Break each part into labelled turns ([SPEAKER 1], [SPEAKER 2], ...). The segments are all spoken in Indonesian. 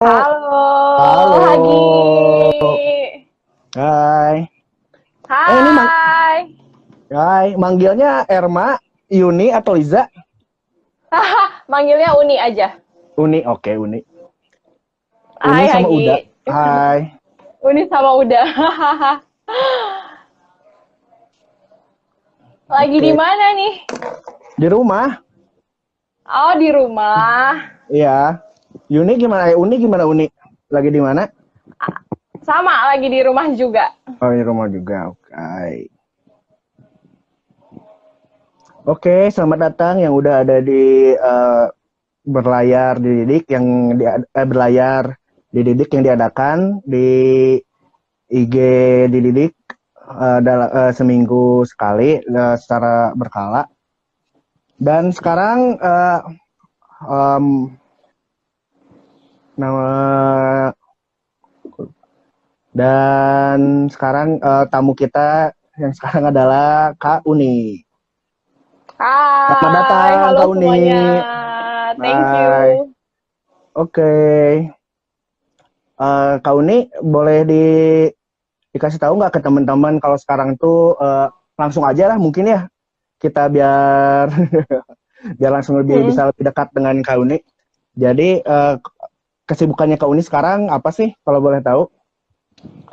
[SPEAKER 1] Oh,
[SPEAKER 2] Halo, Hagi.
[SPEAKER 1] halo. Hai. Ini
[SPEAKER 2] Hai.
[SPEAKER 1] hai, manggilnya Erma, Yuni atau Liza?
[SPEAKER 2] Manggilnya Uni aja.
[SPEAKER 1] Uni, oke, Uni. Uni
[SPEAKER 2] Hai,
[SPEAKER 1] sama Uda.
[SPEAKER 2] Hagi.
[SPEAKER 1] Hai.
[SPEAKER 2] Uni sama Uda. Lagi di
[SPEAKER 1] Oke.
[SPEAKER 2] mana nih?
[SPEAKER 1] Di rumah?
[SPEAKER 2] Oh, di rumah.
[SPEAKER 1] Iya. Yuni gimana? Uni gimana, Uni? Lagi di mana?
[SPEAKER 2] Sama, lagi di rumah juga.
[SPEAKER 1] Oh, di rumah juga. Oke. Oke, selamat datang yang udah ada di berlayar dididik yang berlayar dididik yang diadakan di IG dididik seminggu sekali secara berkala. Dan sekarang em, nama dan sekarang tamu kita yang sekarang adalah Kak Uni. Selamat
[SPEAKER 2] Hai,
[SPEAKER 1] datang
[SPEAKER 2] halo
[SPEAKER 1] Kak Uni.
[SPEAKER 2] semuanya. Thank you.
[SPEAKER 1] Hai. Oke. Kak Uni boleh dikasih tahu nggak ke teman-teman kalau sekarang tuh langsung aja lah mungkin ya kita biar biar langsung
[SPEAKER 2] Mm-mm.
[SPEAKER 1] bisa lebih dekat dengan Kak Uni. Jadi kesibukannya Kak Uni sekarang apa sih kalau boleh tahu?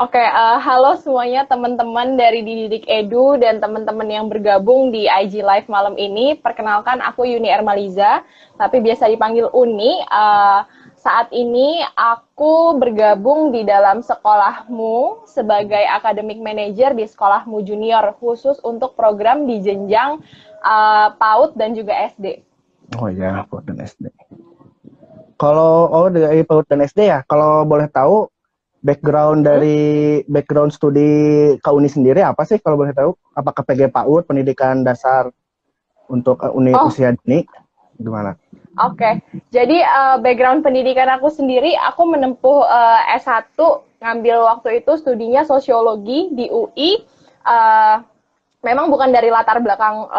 [SPEAKER 2] Oke, halo semuanya teman-teman dari Dididik Edu dan teman-teman yang bergabung di IG Live malam ini. Perkenalkan, aku Yuni Ermaliza, tapi biasa dipanggil Uni. Saat ini aku bergabung di dalam sekolahmu sebagai Academic Manager di sekolahmu junior, khusus untuk program di jenjang PAUD dan juga SD.
[SPEAKER 1] Oh ya, PAUD dan SD. Kalau dari PAUD dan SD ya, kalau boleh tahu
[SPEAKER 2] Hmm?
[SPEAKER 1] background studi Kak Uni sendiri apa sih kalau boleh tahu? Apakah PG PAUD, pendidikan dasar untuk
[SPEAKER 2] Oh,
[SPEAKER 1] usia dini gimana?
[SPEAKER 2] oke, jadi background pendidikan aku sendiri, aku menempuh S1, ngambil waktu itu studinya sosiologi di UI. Eh, Memang bukan dari latar belakang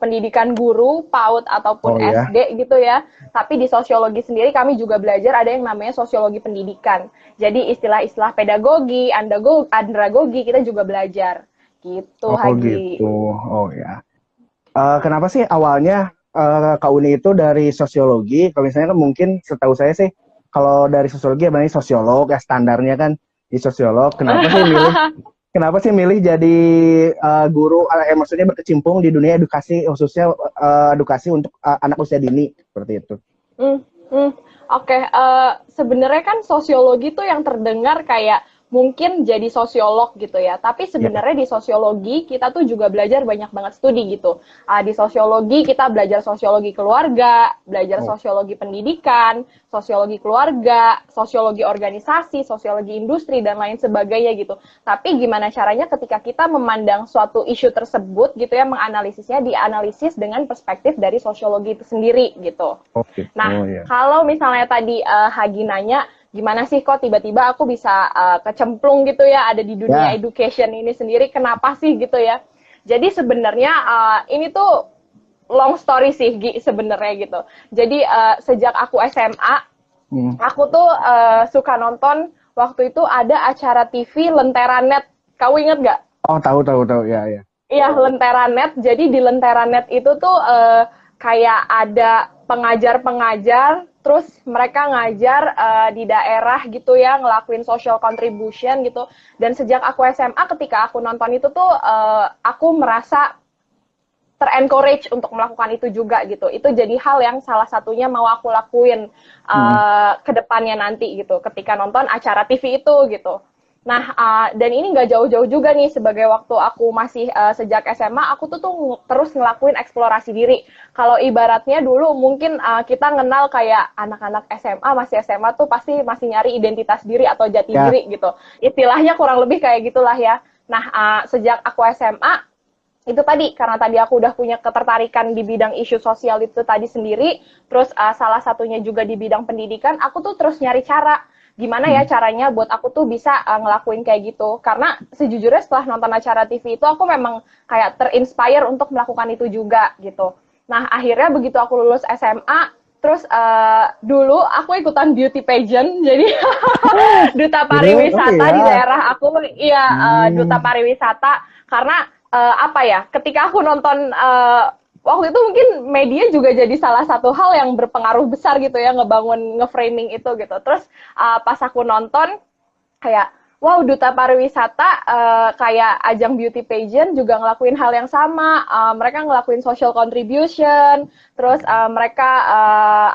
[SPEAKER 2] pendidikan guru, PAUD ataupun
[SPEAKER 1] Oh ya,
[SPEAKER 2] SD gitu ya, tapi di sosiologi sendiri kami juga belajar ada yang namanya sosiologi pendidikan. Jadi istilah-istilah pedagogi, andragogi kita juga belajar. Gitu,
[SPEAKER 1] oh
[SPEAKER 2] Hagi.
[SPEAKER 1] gitu, oh ya. Kenapa sih awalnya Kak Uni itu dari sosiologi? Kalau misalnya kan mungkin setahu saya sih, kalau dari sosiologi ya berarti sosiolog ya standarnya kan di sosiolog. Kenapa sih milih jadi guru? Maksudnya berkecimpung di dunia edukasi khususnya edukasi untuk anak usia dini seperti itu.
[SPEAKER 2] Hmm, hmm. Oke, sebenarnya kan sosiologi tuh yang terdengar kayak mungkin jadi sosiolog gitu ya. Tapi
[SPEAKER 1] Ya.
[SPEAKER 2] sebenarnya di sosiologi kita tuh juga belajar banyak banget studi gitu. Di sosiologi kita belajar sosiologi keluarga, belajar
[SPEAKER 1] Oh,
[SPEAKER 2] sosiologi pendidikan, sosiologi keluarga, sosiologi organisasi, sosiologi industri dan lain sebagainya gitu. Tapi gimana caranya ketika kita memandang suatu isu tersebut gitu ya, menganalisisnya, dianalisis dengan perspektif dari sosiologi itu sendiri gitu.
[SPEAKER 1] oh gitu
[SPEAKER 2] Nah,
[SPEAKER 1] ya.
[SPEAKER 2] kalau misalnya tadi Hagi nanya, gimana sih kok tiba-tiba aku bisa kecemplung gitu ya, ada di dunia
[SPEAKER 1] Ya.
[SPEAKER 2] education ini sendiri, kenapa sih gitu ya? Jadi sebenarnya ini tuh long story sih, Gi, sebenarnya gitu. Jadi sejak aku SMA,
[SPEAKER 1] Hmm.
[SPEAKER 2] aku tuh suka nonton, waktu itu ada acara TV Lentera Net. Kau inget gak?
[SPEAKER 1] Oh, tahu tahu tahu ya ya.
[SPEAKER 2] Iya, Lentera Net. Jadi di Lentera Net itu tuh kayak ada pengajar-pengajar, terus mereka ngajar di daerah gitu ya, ngelakuin social contribution gitu. Dan sejak aku SMA, ketika aku nonton itu tuh, aku merasa ter-encourage untuk melakukan itu juga gitu. Itu jadi hal yang salah satunya mau aku lakuin
[SPEAKER 1] Hmm.
[SPEAKER 2] ke depannya nanti gitu, ketika nonton acara TV itu gitu. Nah, dan ini nggak jauh-jauh juga nih, sebagai waktu aku masih sejak SMA, aku tuh terus ngelakuin eksplorasi diri. Kalau ibaratnya dulu mungkin kita kenal kayak anak-anak SMA, masih SMA tuh pasti masih nyari identitas diri atau jati
[SPEAKER 1] Ya.
[SPEAKER 2] diri gitu. Istilahnya kurang lebih kayak gitulah ya. Nah, sejak aku SMA, itu tadi karena tadi aku udah punya ketertarikan di bidang isu sosial itu tadi sendiri, terus salah satunya juga di bidang pendidikan, aku tuh terus nyari cara gimana ya
[SPEAKER 1] Hmm.
[SPEAKER 2] caranya buat aku tuh bisa ngelakuin kayak gitu. Karena sejujurnya setelah nonton acara TV itu aku memang kayak terinspire untuk melakukan itu juga gitu. Nah, akhirnya begitu aku lulus SMA, Terus dulu aku ikutan beauty pageant, jadi duta pariwisata di daerah aku, iya duta pariwisata karena apa ya? Ketika aku nonton waktu itu mungkin media juga jadi salah satu hal yang berpengaruh besar gitu ya ngebangun ngeframing itu gitu. Terus pas aku nonton kayak wow, duta pariwisata kayak ajang beauty pageant juga ngelakuin hal yang sama. Mereka ngelakuin social contribution, terus mereka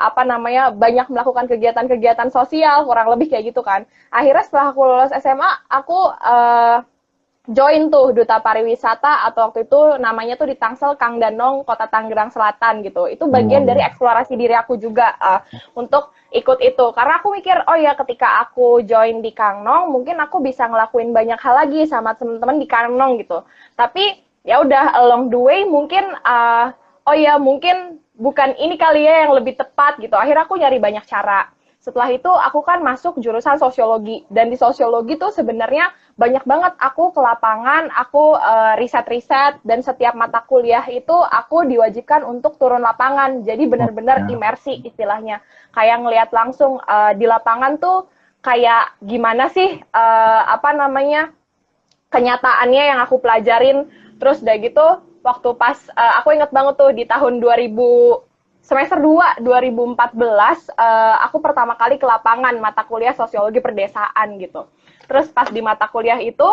[SPEAKER 2] apa namanya banyak melakukan kegiatan-kegiatan sosial, kurang lebih kayak gitu kan. Akhirnya setelah aku lulus SMA, aku join tuh duta pariwisata atau waktu itu namanya tuh di Tangsel Kang Danong Kota Tangerang Selatan gitu. Itu bagian dari eksplorasi diri aku juga untuk ikut itu karena aku mikir oh ya ketika aku join di Kang Nong mungkin aku bisa ngelakuin banyak hal lagi sama teman-teman di Kang Nong gitu. Tapi ya udah along the way mungkin oh ya mungkin bukan ini kali ya yang lebih tepat gitu. Akhirnya aku nyari banyak cara. Setelah itu aku kan masuk jurusan sosiologi dan di sosiologi tuh sebenarnya banyak banget aku ke lapangan, aku riset-riset dan setiap mata kuliah itu aku diwajibkan untuk turun lapangan. Jadi benar-benar imersi istilahnya. Kayak ngelihat langsung di lapangan tuh kayak gimana sih apa namanya kenyataannya yang aku pelajarin. Terus udah gitu waktu pas aku inget banget tuh di tahun 2000 semester 2 2014 aku pertama kali ke lapangan mata kuliah sosiologi perdesaan gitu. Terus pas di mata kuliah itu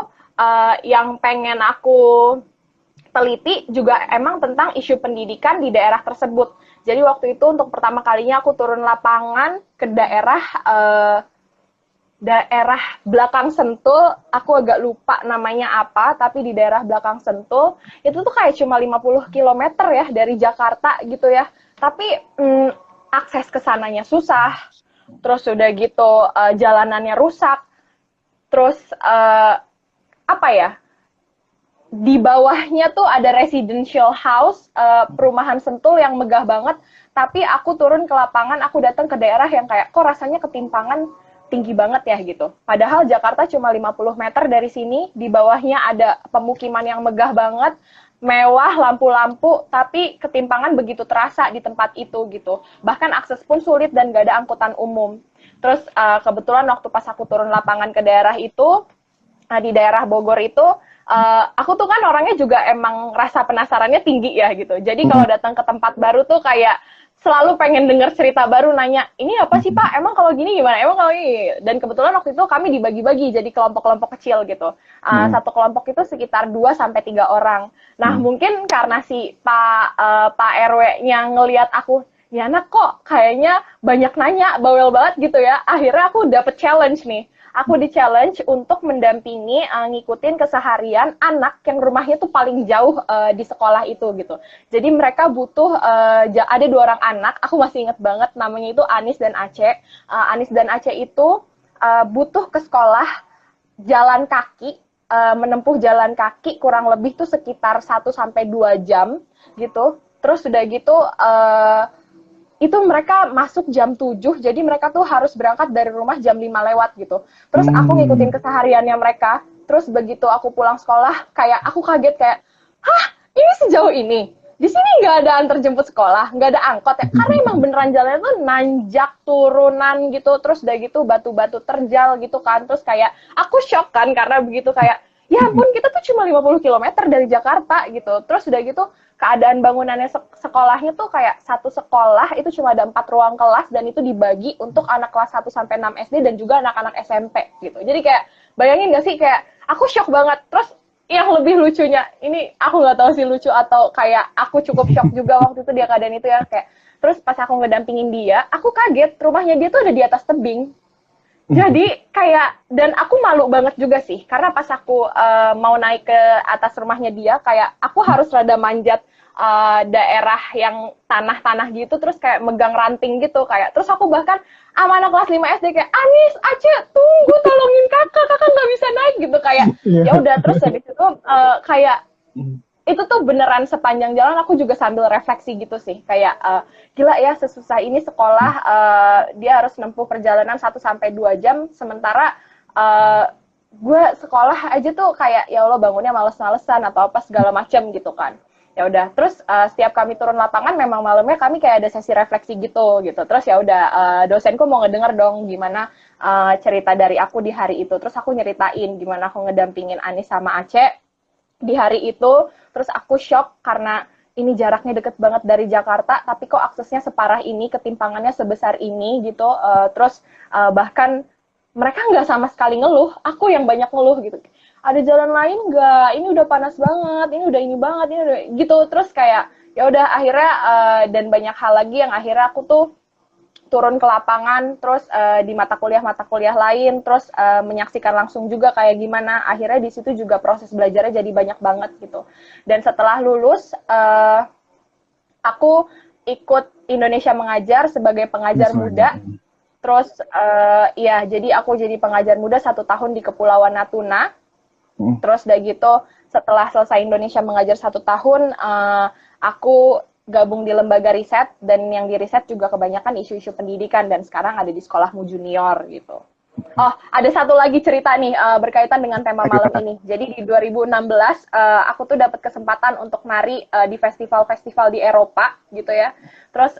[SPEAKER 2] yang pengen aku teliti juga emang tentang isu pendidikan di daerah tersebut. Jadi waktu itu untuk pertama kalinya aku turun lapangan ke daerah belakang Sentul, aku agak lupa namanya apa, tapi di daerah belakang Sentul, itu tuh kayak cuma 50 km ya dari Jakarta gitu ya. Tapi akses ke sananya susah, terus udah gitu jalanannya rusak, terus apa ya, di bawahnya tuh ada residential house, perumahan Sentul yang megah banget, tapi aku turun ke lapangan, aku datang ke daerah yang kayak, kok rasanya ketimpangan tinggi banget ya gitu. Padahal Jakarta cuma 50 meter dari sini, di bawahnya ada pemukiman yang megah banget, mewah, lampu-lampu, tapi ketimpangan begitu terasa di tempat itu gitu. Bahkan akses pun sulit dan gak ada angkutan umum. Terus kebetulan waktu pas aku turun lapangan ke daerah itu, di daerah Bogor itu, aku tuh kan orangnya juga emang rasa penasarannya tinggi ya gitu. Jadi kalau datang ke tempat baru tuh kayak selalu pengen denger cerita baru, nanya, ini apa sih Pak? Emang kalau gini gimana? Emang kalau ini? Dan kebetulan waktu itu kami dibagi-bagi jadi kelompok-kelompok kecil gitu. Satu kelompok itu sekitar 2-3 orang. Nah, mungkin karena si Pak RW-nya ngelihat aku, ya anak kok kayaknya banyak nanya, bawel banget gitu ya. Akhirnya aku dapet challenge nih. Aku di-challenge untuk mendampingi, ngikutin keseharian anak yang rumahnya tuh paling jauh di sekolah itu gitu. Jadi mereka butuh, ada 2 orang anak, aku masih inget banget namanya itu Anis dan Aceh. Anis dan Aceh itu butuh ke sekolah jalan kaki, menempuh jalan kaki kurang lebih tuh sekitar 1-2 jam gitu. Terus udah gitu, itu mereka masuk jam 7, jadi mereka tuh harus berangkat dari rumah jam 5 lewat gitu. Terus aku ngikutin kesehariannya mereka, terus begitu aku pulang sekolah, kayak aku kaget kayak, hah ini sejauh ini? Di sini nggak ada antar jemput sekolah, nggak ada angkot ya, karena emang beneran jalannya tuh nanjak turunan gitu, terus udah gitu batu-batu terjal gitu kan, terus kayak aku shock kan, karena begitu kayak, ya ampun kita tuh cuma 50 km dari Jakarta gitu, terus udah gitu, keadaan bangunannya sekolahnya tuh kayak satu sekolah itu cuma ada 4 ruang kelas dan itu dibagi untuk anak kelas 1-6 SD dan juga anak-anak SMP gitu. Jadi kayak bayangin gak sih kayak aku shock banget. Terus yang lebih lucunya ini aku nggak tahu sih lucu atau kayak aku cukup shock juga waktu itu dia keadaan itu ya kayak terus pas aku ngedampingin dia, aku kaget rumahnya dia tuh ada di atas tebing. Jadi kayak dan aku malu banget juga sih karena pas aku mau naik ke atas rumahnya dia kayak aku harus rada manjat daerah yang tanah-tanah gitu terus kayak megang ranting gitu kayak terus aku bahkan sama anak kelas 5 SD kayak Anis, Aceh, tunggu tolongin kakak nggak bisa naik gitu kayak ya udah terus habis itu kayak itu tuh beneran sepanjang jalan aku juga sambil refleksi gitu sih kayak gila ya sesusah ini sekolah dia harus nempuh perjalanan 1-2 jam sementara gue sekolah aja tuh kayak ya Allah bangunnya males-malesan atau apa segala macam gitu kan Ya udah, terus setiap kami turun lapangan memang malamnya kami kayak ada sesi refleksi gitu. Terus ya udah, dosenku mau ngedenger dong gimana cerita dari aku di hari itu. Terus aku nyeritain gimana aku ngedampingin Anis sama Aceh di hari itu. Terus aku shock karena ini jaraknya deket banget dari Jakarta, tapi kok aksesnya separah ini, ketimpangannya sebesar ini gitu. Terus bahkan mereka nggak sama sekali ngeluh, aku yang banyak ngeluh gitu. Ada jalan lain nggak? Ini udah panas banget, ini udah ini banget, ini udah gitu. Terus kayak ya udah akhirnya dan banyak hal lagi yang akhirnya aku tuh turun ke lapangan, terus di mata kuliah lain, terus menyaksikan langsung juga kayak gimana. Akhirnya di situ juga proses belajarnya jadi banyak banget gitu. Dan setelah lulus, aku ikut Indonesia Mengajar sebagai pengajar muda. Terus ya, jadi aku jadi pengajar muda 1 tahun di Kepulauan Natuna. Terus udah gitu, setelah selesai Indonesia Mengajar 1 tahun, aku gabung di lembaga riset, dan yang di riset juga kebanyakan isu-isu pendidikan, dan sekarang ada di Sekolahmu Junior gitu. Oh, ada satu lagi cerita nih berkaitan dengan tema malam ini. Jadi di 2016 aku tuh dapat kesempatan untuk nari di festival-festival di Eropa gitu ya. Terus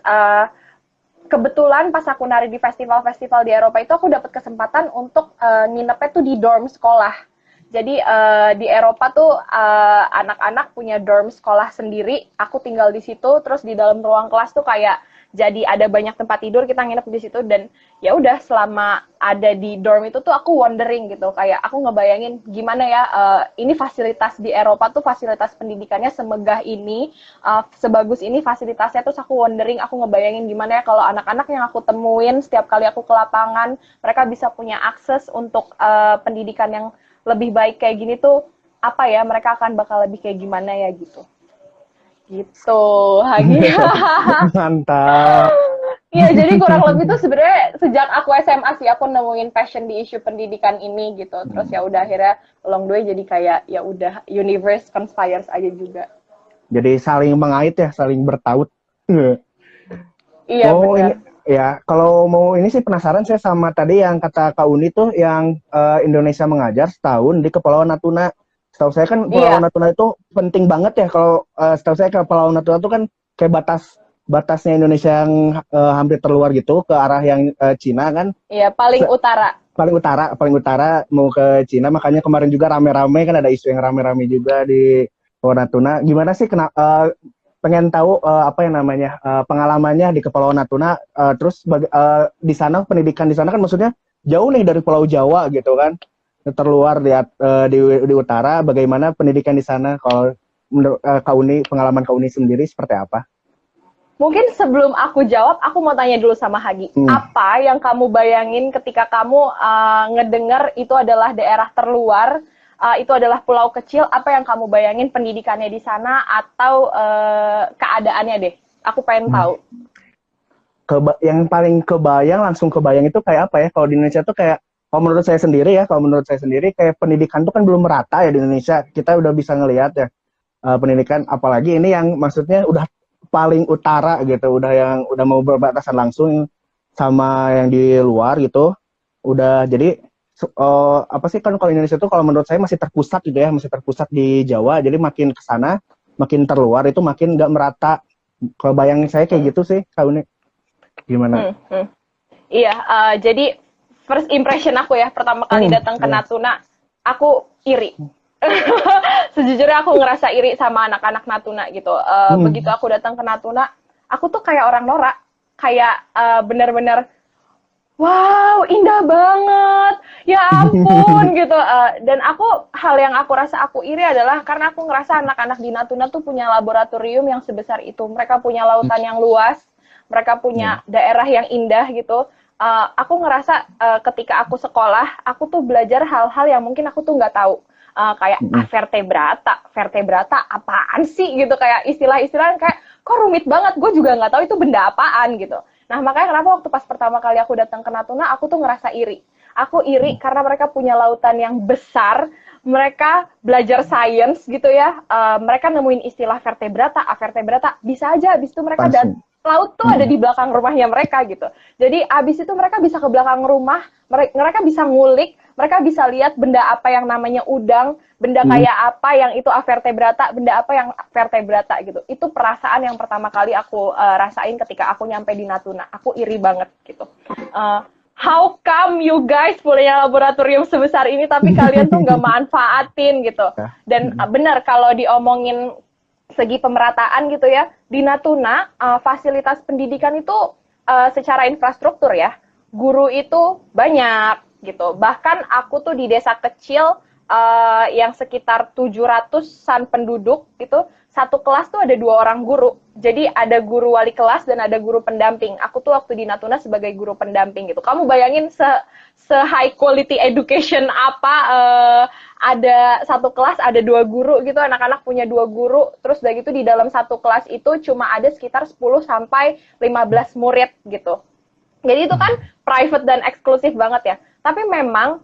[SPEAKER 2] kebetulan pas aku nari di festival-festival di Eropa itu aku dapat kesempatan untuk nginepnya tuh di dorm sekolah. Jadi di Eropa tuh anak-anak punya dorm sekolah sendiri. Aku tinggal di situ, terus di dalam ruang kelas tuh kayak jadi ada banyak tempat tidur, kita nginep di situ. Dan ya udah, selama ada di dorm itu tuh aku wondering gitu, kayak aku ngebayangin gimana ya ini fasilitas di Eropa tuh, fasilitas pendidikannya semegah ini, sebagus ini fasilitasnya. Terus aku wondering, aku ngebayangin gimana ya kalau anak-anak yang aku temuin setiap kali aku ke lapangan, mereka bisa punya akses untuk pendidikan yang lebih baik kayak gini tuh, apa ya, mereka akan bakal lebih kayak gimana ya gitu. Gitu, Hagi.
[SPEAKER 1] Mantap.
[SPEAKER 2] Iya, jadi kurang lebih tuh sebenarnya sejak aku SMA sih aku nemuin passion di isu pendidikan ini gitu. Terus ya udah akhirnya along the way jadi kayak ya udah universe conspires aja juga.
[SPEAKER 1] Jadi saling mengait ya, saling bertaut.
[SPEAKER 2] Iya,
[SPEAKER 1] Oh ini
[SPEAKER 2] benar.
[SPEAKER 1] ya, kalau mau ini sih penasaran saya sama tadi yang kata Kak Uni tuh yang Indonesia Mengajar setahun di Kepulauan Natuna. Setahu saya kan Kepulauan
[SPEAKER 2] Iya,
[SPEAKER 1] Natuna itu penting banget ya. Kalau setahu saya Kepulauan Natuna itu kan kayak batasnya Indonesia yang hampir terluar gitu ke arah yang Cina kan.
[SPEAKER 2] iya paling utara.
[SPEAKER 1] Paling utara mau ke Cina, makanya kemarin juga rame-rame kan, ada isu yang rame-rame juga di Kepulauan Natuna. Gimana sih pengen tahu apa yang namanya pengalamannya di Kepulauan Natuna, terus di sana pendidikan di sana kan maksudnya jauh nih dari Pulau Jawa gitu kan, terluar di utara. Bagaimana pendidikan di sana? Kalau menurut Kak Uni, pengalaman Kak Uni sendiri seperti apa?
[SPEAKER 2] Mungkin sebelum aku jawab, aku mau tanya dulu sama Hagi. Apa yang kamu bayangin ketika kamu ngedengar itu adalah daerah terluar, itu adalah pulau kecil, apa yang kamu bayangin pendidikannya di sana atau keadaannya deh? Aku pengen tahu.
[SPEAKER 1] Yang paling langsung kebayang itu kayak apa ya? Kalau di Indonesia tuh kayak, kalau menurut saya sendiri kayak pendidikan tuh kan belum merata ya di Indonesia. Kita udah bisa ngelihat ya pendidikan, apalagi ini yang maksudnya udah paling utara gitu, udah mau berbatasan langsung sama yang di luar gitu. Udah jadi apa sih, kan kalau Indonesia tuh kalau menurut saya masih terpusat gitu ya, masih terpusat di Jawa. Jadi makin ke sana, makin terluar itu makin nggak merata. Kalau bayangin saya kayak gitu sih, Kak Uni. Gimana?
[SPEAKER 2] Iya, jadi first impression aku ya, pertama kali datang ke Natuna, aku iri. Sejujurnya aku ngerasa iri sama anak-anak Natuna gitu. Begitu aku datang ke Natuna, aku tuh kayak orang norak, kayak bener-bener, wow, indah banget, ya ampun gitu. Dan hal yang aku rasa aku iri adalah karena aku ngerasa anak-anak di Natuna tuh punya laboratorium yang sebesar itu. Mereka punya lautan yang luas, mereka punya daerah yang indah gitu. Aku ngerasa ketika aku sekolah, aku tuh belajar hal-hal yang mungkin aku tuh nggak tahu. Kayak vertebrata apaan sih gitu, kayak istilah-istilah kayak kok rumit banget, gue juga nggak tahu itu benda apaan gitu. Nah makanya kenapa waktu pas pertama kali aku datang ke Natuna, aku tuh ngerasa iri. Aku iri karena mereka punya lautan yang besar, mereka belajar sains gitu ya, mereka nemuin istilah vertebrata, avertebrata, bisa aja, abis itu mereka laut tuh ada di belakang rumahnya mereka gitu. Jadi abis itu mereka bisa ke belakang rumah, mereka bisa ngulik, mereka bisa lihat benda apa yang namanya udang, benda kayak apa yang itu avertebrata, benda apa yang vertebrata gitu. Itu perasaan yang pertama kali aku rasain ketika aku nyampe di Natuna. Aku iri banget gitu. How come you guys punya laboratorium sebesar ini tapi kalian tuh nggak manfaatin gitu. Dan benar kalau diomongin segi pemerataan gitu ya, di Natuna fasilitas pendidikan itu secara infrastruktur ya, guru itu banyak gitu. Bahkan aku tuh di desa kecil yang sekitar 700-an penduduk gitu, satu kelas tuh ada 2 orang guru. Jadi ada guru wali kelas dan ada guru pendamping. Aku tuh waktu di Natuna sebagai guru pendamping gitu. Kamu bayangin se high quality education apa ada satu kelas ada 2 guru gitu, anak-anak punya 2 guru, terus udah gitu di dalam satu kelas itu cuma ada sekitar 10 sampai 15 murid gitu. Jadi itu kan private dan eksklusif banget ya. Tapi memang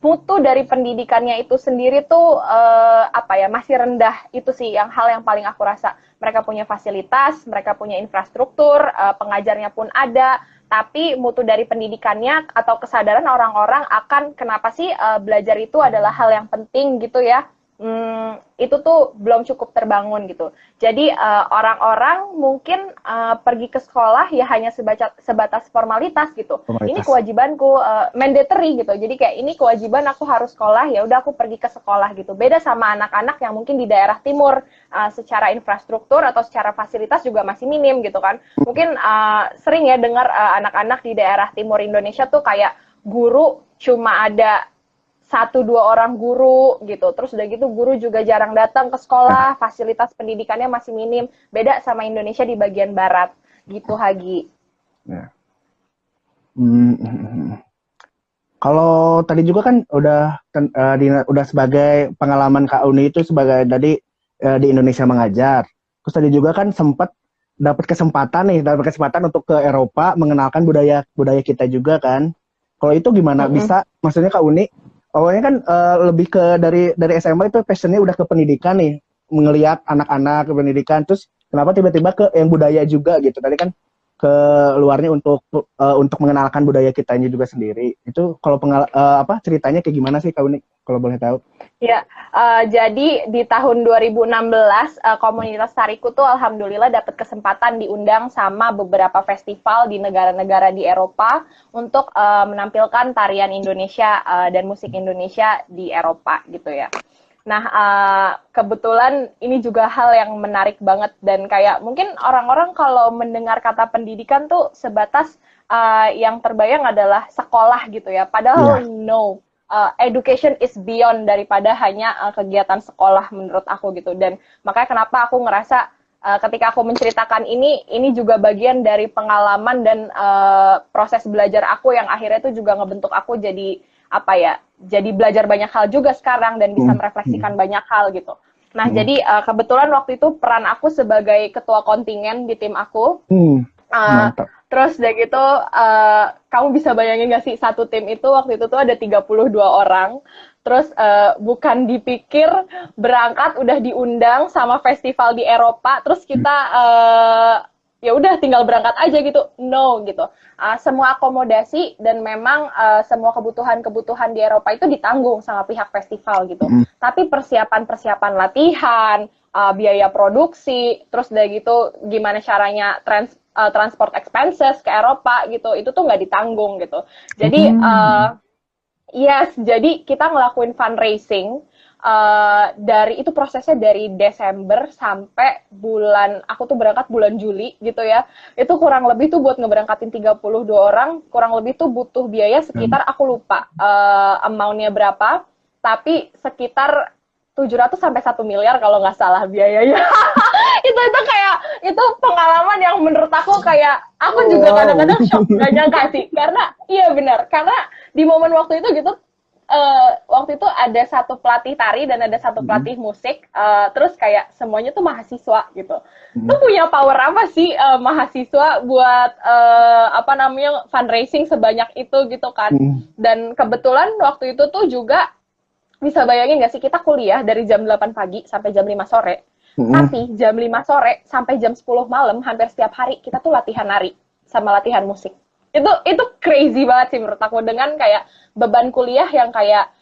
[SPEAKER 2] mutu dari pendidikannya itu sendiri tuh masih rendah. Itu sih hal yang paling aku rasa. Mereka punya fasilitas, mereka punya infrastruktur, pengajarnya pun ada, tapi mutu dari pendidikannya atau kesadaran orang-orang akan kenapa sih belajar itu adalah hal yang penting gitu ya. Itu tuh belum cukup terbangun gitu. Jadi orang-orang mungkin pergi ke sekolah ya hanya sebatas formalitas gitu. Ini kewajibanku, mandatory gitu. Jadi kayak ini kewajiban aku harus sekolah, ya udah aku pergi ke sekolah gitu. Beda sama anak-anak yang mungkin di daerah timur secara infrastruktur atau secara fasilitas juga masih minim gitu kan. Mungkin sering ya dengar anak-anak di daerah timur Indonesia tuh kayak guru cuma ada 1-2 orang guru gitu. Terus udah gitu guru juga jarang datang ke sekolah, fasilitas pendidikannya masih minim. Beda sama Indonesia di bagian barat gitu, Hagi.
[SPEAKER 1] Ya. Kalau tadi juga kan udah sebagai pengalaman Kak Uni itu sebagai tadi di Indonesia mengajar. Terus tadi juga kan sempat dapat kesempatan untuk ke Eropa mengenalkan budaya kita juga kan. Kalau itu gimana bisa? Maksudnya Kak Uni awalnya kan lebih ke dari SMA itu passionnya udah ke pendidikan nih, ngelihat anak-anak ke pendidikan, terus kenapa tiba-tiba ke yang budaya juga gitu? Tadi kan ke luarnya untuk mengenalkan budaya kitanya juga sendiri. Itu kalau ceritanya kayak gimana sih Kak Uni kalau boleh tahu?
[SPEAKER 2] Ya, jadi di tahun 2016 komunitas tariku tuh alhamdulillah dapat kesempatan diundang sama beberapa festival di negara-negara di Eropa untuk menampilkan tarian Indonesia dan musik Indonesia di Eropa gitu ya. Nah, kebetulan ini juga hal yang menarik banget dan kayak mungkin orang-orang kalau mendengar kata pendidikan tuh sebatas yang terbayang adalah sekolah gitu ya. Padahal no. Education is beyond daripada hanya kegiatan sekolah menurut aku gitu. Dan makanya kenapa aku ngerasa ketika aku menceritakan ini juga bagian dari pengalaman dan proses belajar aku yang akhirnya itu juga ngebentuk aku jadi jadi belajar banyak hal juga sekarang dan bisa merefleksikan banyak hal gitu. Nah jadi kebetulan waktu itu peran aku sebagai ketua kontingen di tim aku. Terus udah gitu, kamu bisa bayangin gak sih satu tim itu waktu itu tuh ada 32 orang. Terus bukan dipikir berangkat udah diundang sama festival di Eropa, terus kita ya udah tinggal berangkat aja gitu. No gitu. Semua akomodasi dan memang semua kebutuhan-kebutuhan di Eropa itu ditanggung sama pihak festival gitu. Tapi persiapan latihan, biaya produksi, terus udah gitu gimana caranya transport expenses ke Eropa gitu, itu tuh nggak ditanggung gitu. Jadi jadi kita ngelakuin fundraising itu prosesnya dari Desember sampai aku tuh berangkat bulan Juli gitu ya. Itu kurang lebih tuh buat ngeberangkatin 32 orang, kurang lebih tuh butuh biaya sekitar aku lupa amount-nya berapa, tapi sekitar 700 sampai 1 miliar kalau nggak salah biayanya. itu kayak itu pengalaman yang menurut aku kayak aku juga kadang-kadang shock, nggak nyangka sih, karena iya benar, karena di momen waktu itu gitu waktu itu ada satu pelatih tari dan ada satu pelatih musik, terus kayak semuanya tuh mahasiswa gitu. Tuh punya power apa sih mahasiswa buat fundraising sebanyak itu gitu kan. Dan kebetulan waktu itu tuh juga bisa bayangin gak sih kita kuliah dari jam 8 pagi sampai jam 5 sore.
[SPEAKER 1] Mm-mm.
[SPEAKER 2] Tapi jam 5 sore sampai jam 10 malam hampir setiap hari kita tuh latihan nari sama latihan musik. Itu crazy banget sih menurut aku, dengan kayak beban kuliah yang kayak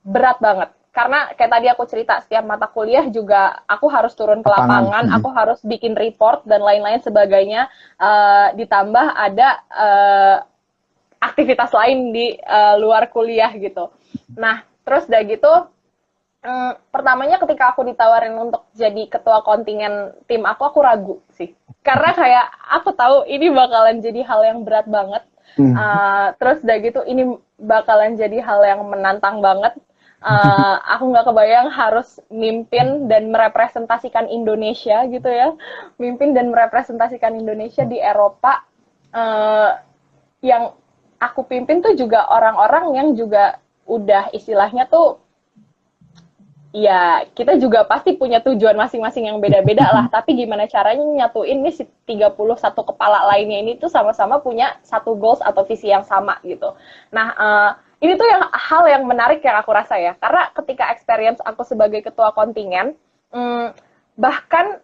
[SPEAKER 2] berat banget. Karena kayak tadi aku cerita, setiap mata kuliah juga aku harus turun ke lapangan, aku harus bikin report dan lain-lain sebagainya. Ditambah ada aktivitas lain di luar kuliah gitu. Nah, terus udah gitu, pertamanya ketika aku ditawarin untuk jadi ketua kontingen tim aku ragu sih. Karena kayak aku tahu ini bakalan jadi hal yang berat banget. Terus udah gitu, ini bakalan jadi hal yang menantang banget. Aku nggak kebayang harus mimpin dan merepresentasikan Indonesia gitu ya. Mimpin dan merepresentasikan Indonesia di Eropa. Yang aku pimpin tuh juga orang-orang yang juga udah istilahnya tuh, ya kita juga pasti punya tujuan masing-masing yang beda-beda lah, tapi gimana caranya nyatuin nih si 31 kepala lainnya ini tuh sama-sama punya satu goals atau visi yang sama gitu. Nah, ini tuh hal yang menarik yang aku rasa ya, karena ketika experience aku sebagai ketua kontingen, bahkan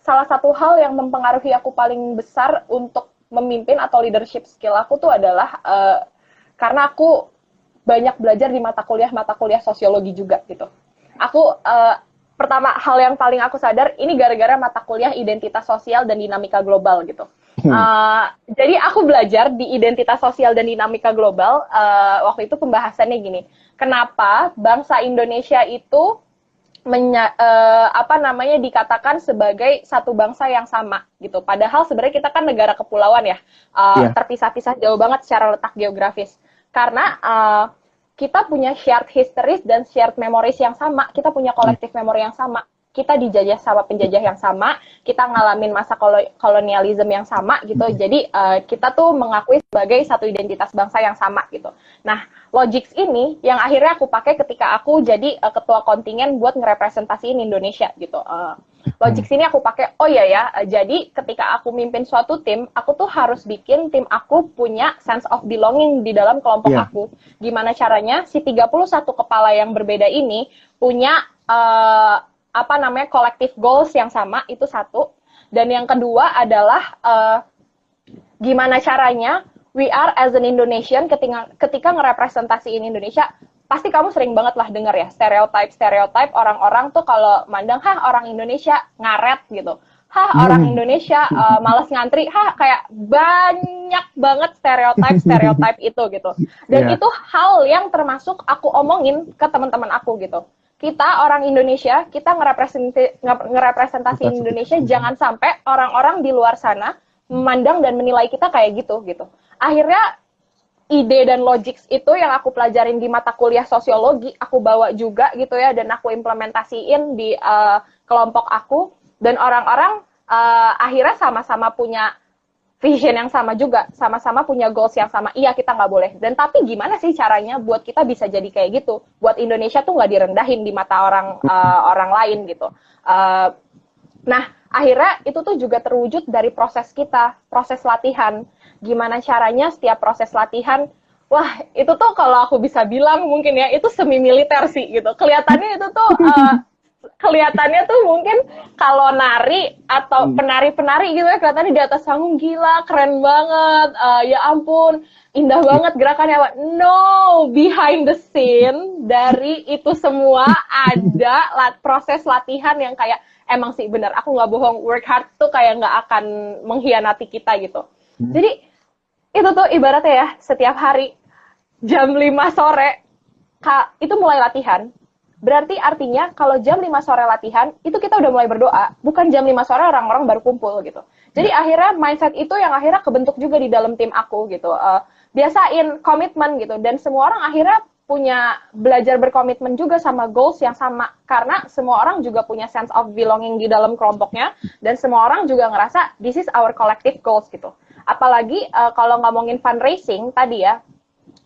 [SPEAKER 2] salah satu hal yang mempengaruhi aku paling besar untuk memimpin atau leadership skill aku tuh adalah karena aku banyak belajar di mata kuliah sosiologi juga gitu. Aku pertama hal yang paling aku sadar ini gara-gara mata kuliah identitas sosial dan dinamika global gitu. Jadi aku belajar di identitas sosial dan dinamika global. Waktu itu pembahasannya gini, kenapa bangsa Indonesia itu dikatakan sebagai satu bangsa yang sama gitu. Padahal sebenarnya kita kan negara kepulauan ya, terpisah-pisah jauh banget secara letak geografis. Karena kita punya shared histories dan shared memories yang sama, kita punya collective memory yang sama. Kita dijajah sama penjajah yang sama, kita ngalamin masa kolonialisme yang sama gitu. Jadi kita tuh mengakui sebagai satu identitas bangsa yang sama gitu. Nah, Logix ini yang akhirnya aku pakai ketika aku jadi ketua kontingen buat ngerepresentasiin Indonesia gitu. Logix ini aku pakai, oh iya ya, jadi ketika aku mimpin suatu tim, aku tuh harus bikin tim aku punya sense of belonging di dalam kelompok aku. Gimana caranya si 31 kepala yang berbeda ini punya collective goals yang sama, itu satu. Dan yang kedua adalah gimana caranya we are as an Indonesian ketika ngerepresentasiin Indonesia. Pasti kamu sering banget lah denger ya stereotype orang-orang tuh kalau mandang orang Indonesia ngaret gitu, orang Indonesia malas ngantri, kayak banyak banget stereotype itu gitu. Dan itu hal yang termasuk aku omongin ke teman-teman aku gitu. Kita orang Indonesia, kita ngerepresentasi Indonesia, jangan sampai orang-orang di luar sana memandang dan menilai kita kayak gitu. Akhirnya ide dan Logix itu yang aku pelajarin di mata kuliah sosiologi, aku bawa juga gitu ya, dan aku implementasiin di kelompok aku, dan orang-orang akhirnya sama-sama punya vision yang sama juga, sama-sama punya goals yang sama. Iya, kita nggak boleh. Dan tapi gimana sih caranya buat kita bisa jadi kayak gitu? Buat Indonesia tuh nggak direndahin di mata orang lain gitu. Nah, akhirnya itu tuh juga terwujud dari proses kita, proses latihan. Gimana caranya setiap proses latihan, wah itu tuh kalau aku bisa bilang mungkin ya, itu semi militer sih gitu. Kelihatannya itu tuh, kelihatannya tuh mungkin kalau nari atau penari-penari gitu ya, kelihatannya di atas panggung gila, keren banget, ya ampun, indah banget gerakannya. No, behind the scene dari itu semua ada proses latihan yang kayak, emang sih bener, aku nggak bohong, work hard tuh kayak nggak akan mengkhianati kita gitu. Jadi itu tuh ibaratnya ya, setiap hari jam 5 sore itu mulai latihan. Berarti artinya kalau jam 5 sore latihan, itu kita udah mulai berdoa. Bukan jam 5 sore orang-orang baru kumpul gitu. Jadi akhirnya mindset itu yang akhirnya kebentuk juga di dalam tim aku gitu. Biasain komitmen gitu. Dan semua orang akhirnya punya belajar berkomitmen juga sama goals yang sama. Karena semua orang juga punya sense of belonging di dalam kelompoknya. Dan semua orang juga ngerasa this is our collective goals gitu. Apalagi kalau ngomongin fundraising tadi ya,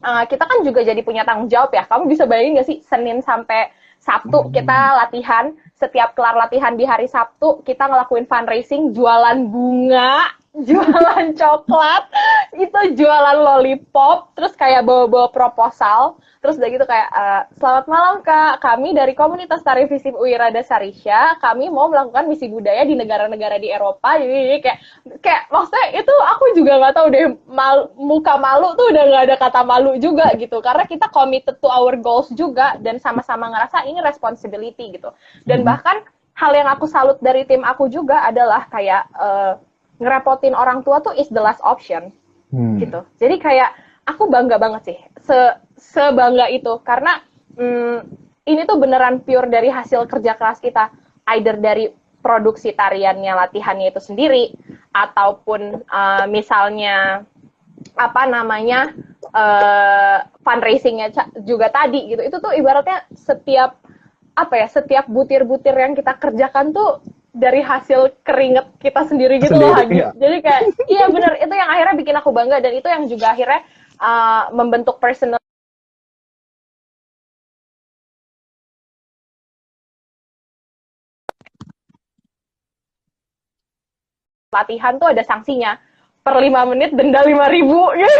[SPEAKER 2] kita kan juga jadi punya tanggung jawab ya. Kamu bisa bayangin nggak sih, Senin sampai Sabtu kita latihan, setiap kelar latihan di hari Sabtu kita ngelakuin fundraising, jualan bunga, jualan coklat, itu jualan lollipop, terus kayak bawa-bawa proposal, terus udah gitu kayak selamat malam Kak, kami dari komunitas tari visip Wira Dasarisya, kami mau melakukan misi budaya di negara-negara di Eropa, jadi kayak maksudnya itu aku juga nggak tahu deh, muka malu tuh udah nggak ada kata malu juga gitu, karena kita committed to our goals juga dan sama-sama ngerasa ini responsibility gitu, dan bahkan hal yang aku salut dari tim aku juga adalah kayak ngerepotin orang tua tuh is the last option gitu. Jadi kayak aku bangga banget sih sebangga itu karena ini tuh beneran pure dari hasil kerja keras kita, either dari produksi tariannya, latihannya itu sendiri, ataupun misalnya apa namanya fundraisingnya juga tadi gitu. Itu tuh ibaratnya setiap butir-butir yang kita kerjakan tuh dari hasil keringet kita sendiri gitu loh, Hagi. Iya. Jadi kayak, iya bener, itu yang akhirnya bikin aku bangga, dan itu yang juga akhirnya membentuk personal latihan tuh ada sanksinya. Per 5 menit denda 5.000 gitu.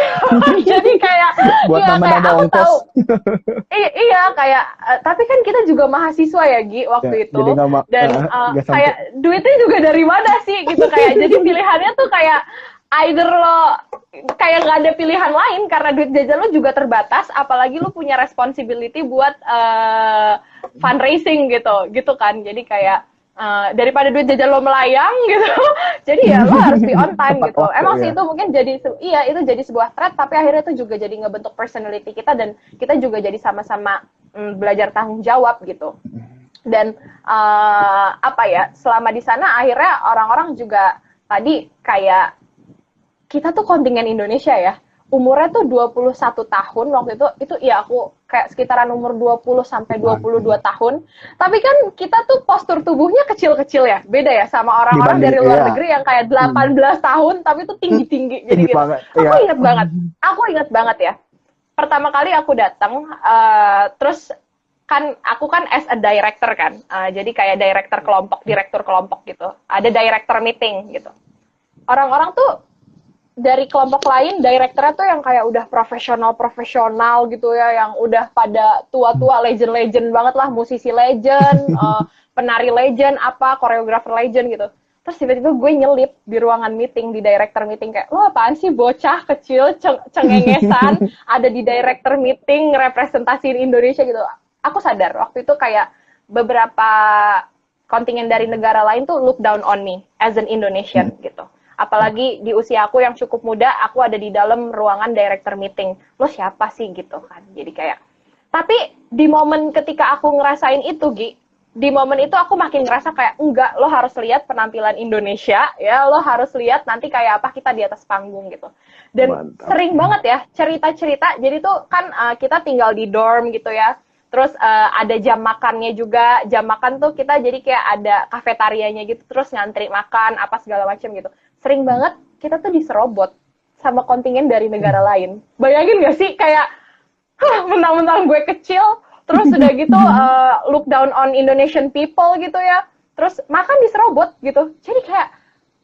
[SPEAKER 2] Jadi kayak
[SPEAKER 1] buat
[SPEAKER 2] ya, kayak aku
[SPEAKER 1] ongkos.
[SPEAKER 2] Tahu. Iya kayak tapi kan kita juga mahasiswa ya Gi waktu itu. Dan kayak duitnya juga dari mana sih gitu, kayak jadi pilihannya tuh kayak either lo kayak nggak ada pilihan lain karena duit jajan lo juga terbatas, apalagi lo punya responsibility buat fundraising gitu kan. Jadi kayak daripada duit jajan lo melayang gitu, jadi ya lo harus be on time gitu. Emang sih itu mungkin jadi itu jadi sebuah threat, tapi akhirnya itu juga jadi ngebentuk personality kita, dan kita juga jadi sama-sama belajar tanggung jawab gitu. Dan selama di sana akhirnya orang-orang juga tadi kayak kita tuh kontingen Indonesia ya, umurnya tuh 21 tahun waktu itu ya aku kayak sekitaran umur 20 sampai 22 tahun. Tapi kan kita tuh postur tubuhnya kecil-kecil ya. Beda ya sama orang-orang dari luar negeri yang kayak 18 tahun tapi tuh tinggi-tinggi. Jadi gitu. Aku ingat banget ya. Pertama kali aku datang terus kan aku kan as a director kan. Jadi kayak direktur kelompok gitu. Ada director meeting gitu. Orang-orang tuh dari kelompok lain, direkturnya tuh yang kayak udah profesional gitu ya, yang udah pada tua-tua, legend banget lah, musisi legend, penari legend, koreografer legend gitu. Terus tiba-tiba gue nyelip di ruangan meeting, di director meeting, kayak, lo apaan sih bocah kecil, cengengesan, ada di director meeting, representasiin Indonesia gitu. Aku sadar, waktu itu kayak beberapa kontingen dari negara lain tuh look down on me as an Indonesian gitu. Apalagi di usia aku yang cukup muda, aku ada di dalam ruangan director meeting. Lo siapa sih gitu kan? Jadi kayak, tapi di momen ketika aku ngerasain itu, Gi, di momen itu aku makin ngerasa kayak, enggak, lo harus lihat penampilan Indonesia, ya, lo harus lihat nanti kayak apa kita di atas panggung gitu. Dan mantap. Sering banget ya cerita-cerita, jadi tuh kan kita tinggal di dorm gitu ya, terus ada jam makannya juga, jam makan tuh kita jadi kayak ada kafetarianya gitu, terus ngantri makan, apa segala macam gitu. Sering banget kita tuh diserobot sama kontingen dari negara lain. Bayangin gak sih kayak mentang-mentang gue kecil, terus udah gitu look down on Indonesian people gitu ya, terus makan diserobot gitu. Jadi kayak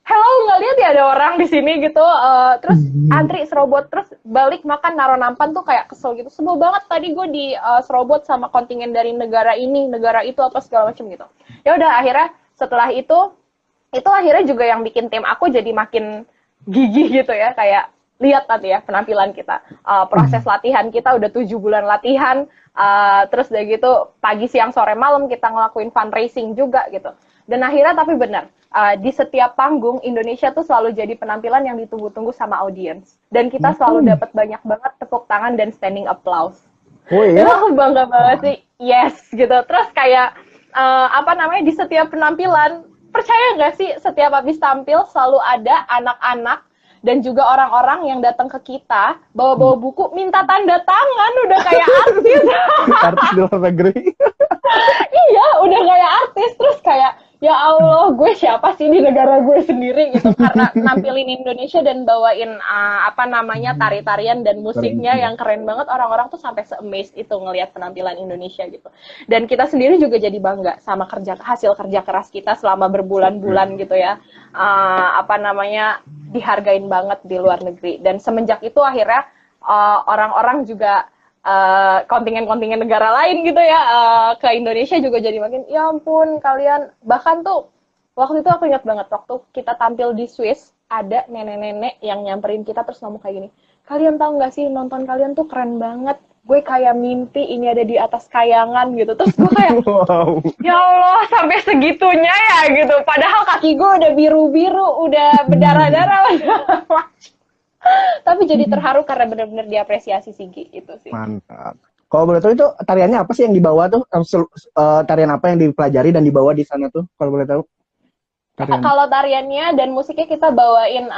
[SPEAKER 2] hello, nggak lihat ya ada orang di sini gitu, terus antri serobot, terus balik makan naro nampan tuh kayak kesel gitu. Sebel banget tadi gue di serobot sama kontingen dari negara ini, negara itu apa segala macam gitu. Ya udah akhirnya setelah itu akhirnya juga yang bikin tim aku jadi makin gigih gitu ya, kayak lihat tadi ya penampilan kita, proses latihan kita udah 7 bulan latihan, terus udah gitu pagi siang sore malam kita ngelakuin fundraising juga gitu. Dan akhirnya tapi benar, di setiap panggung Indonesia tuh selalu jadi penampilan yang ditunggu-tunggu sama audiens, dan kita selalu dapat banyak banget tepuk tangan dan standing applause. Oh iya? Itu aku bangga banget sih, yes gitu. Terus kayak di setiap penampilan, percaya nggak sih, setiap habis tampil selalu ada anak-anak dan juga orang-orang yang datang ke kita bawa-bawa buku minta tanda tangan, udah kayak artis.
[SPEAKER 1] Artis di luar negeri.
[SPEAKER 2] Iya, udah kayak artis. Terus kayak Ya Allah, gue siapa sih di negara gue sendiri gitu, karena nampilin Indonesia dan bawain apa namanya tari-tarian dan
[SPEAKER 1] Keren
[SPEAKER 2] musiknya
[SPEAKER 1] ya.
[SPEAKER 2] yang keren banget, orang-orang tuh sampai se-amazed itu ngelihat penampilan Indonesia gitu. Dan kita sendiri juga jadi bangga sama hasil kerja keras kita selama berbulan-bulan gitu ya. Apa namanya, dihargain banget di luar negeri. Dan semenjak itu akhirnya orang-orang juga kontingen-kontingen negara lain gitu ya ke Indonesia juga jadi makin ya ampun kalian, bahkan tuh waktu itu aku ingat banget waktu kita tampil di Swiss ada nenek-nenek yang nyamperin kita terus ngomong kayak gini, kalian tahu nggak sih nonton kalian tuh keren banget, gue kayak mimpi ini ada di atas kayangan gitu, terus gue kayak
[SPEAKER 1] Wow.
[SPEAKER 2] ya Allah sampai segitunya ya gitu, padahal kaki gue udah biru-biru udah berdarah-darah tapi jadi terharu karena benar-benar diapresiasi Sigi itu sih.
[SPEAKER 1] Mantap. Kalau boleh tahu itu tariannya apa sih yang dibawa tuh? Tarian apa yang dipelajari dan dibawa di sana tuh? Kalau boleh tahu. Tarian.
[SPEAKER 2] Kalau tariannya dan musiknya kita bawain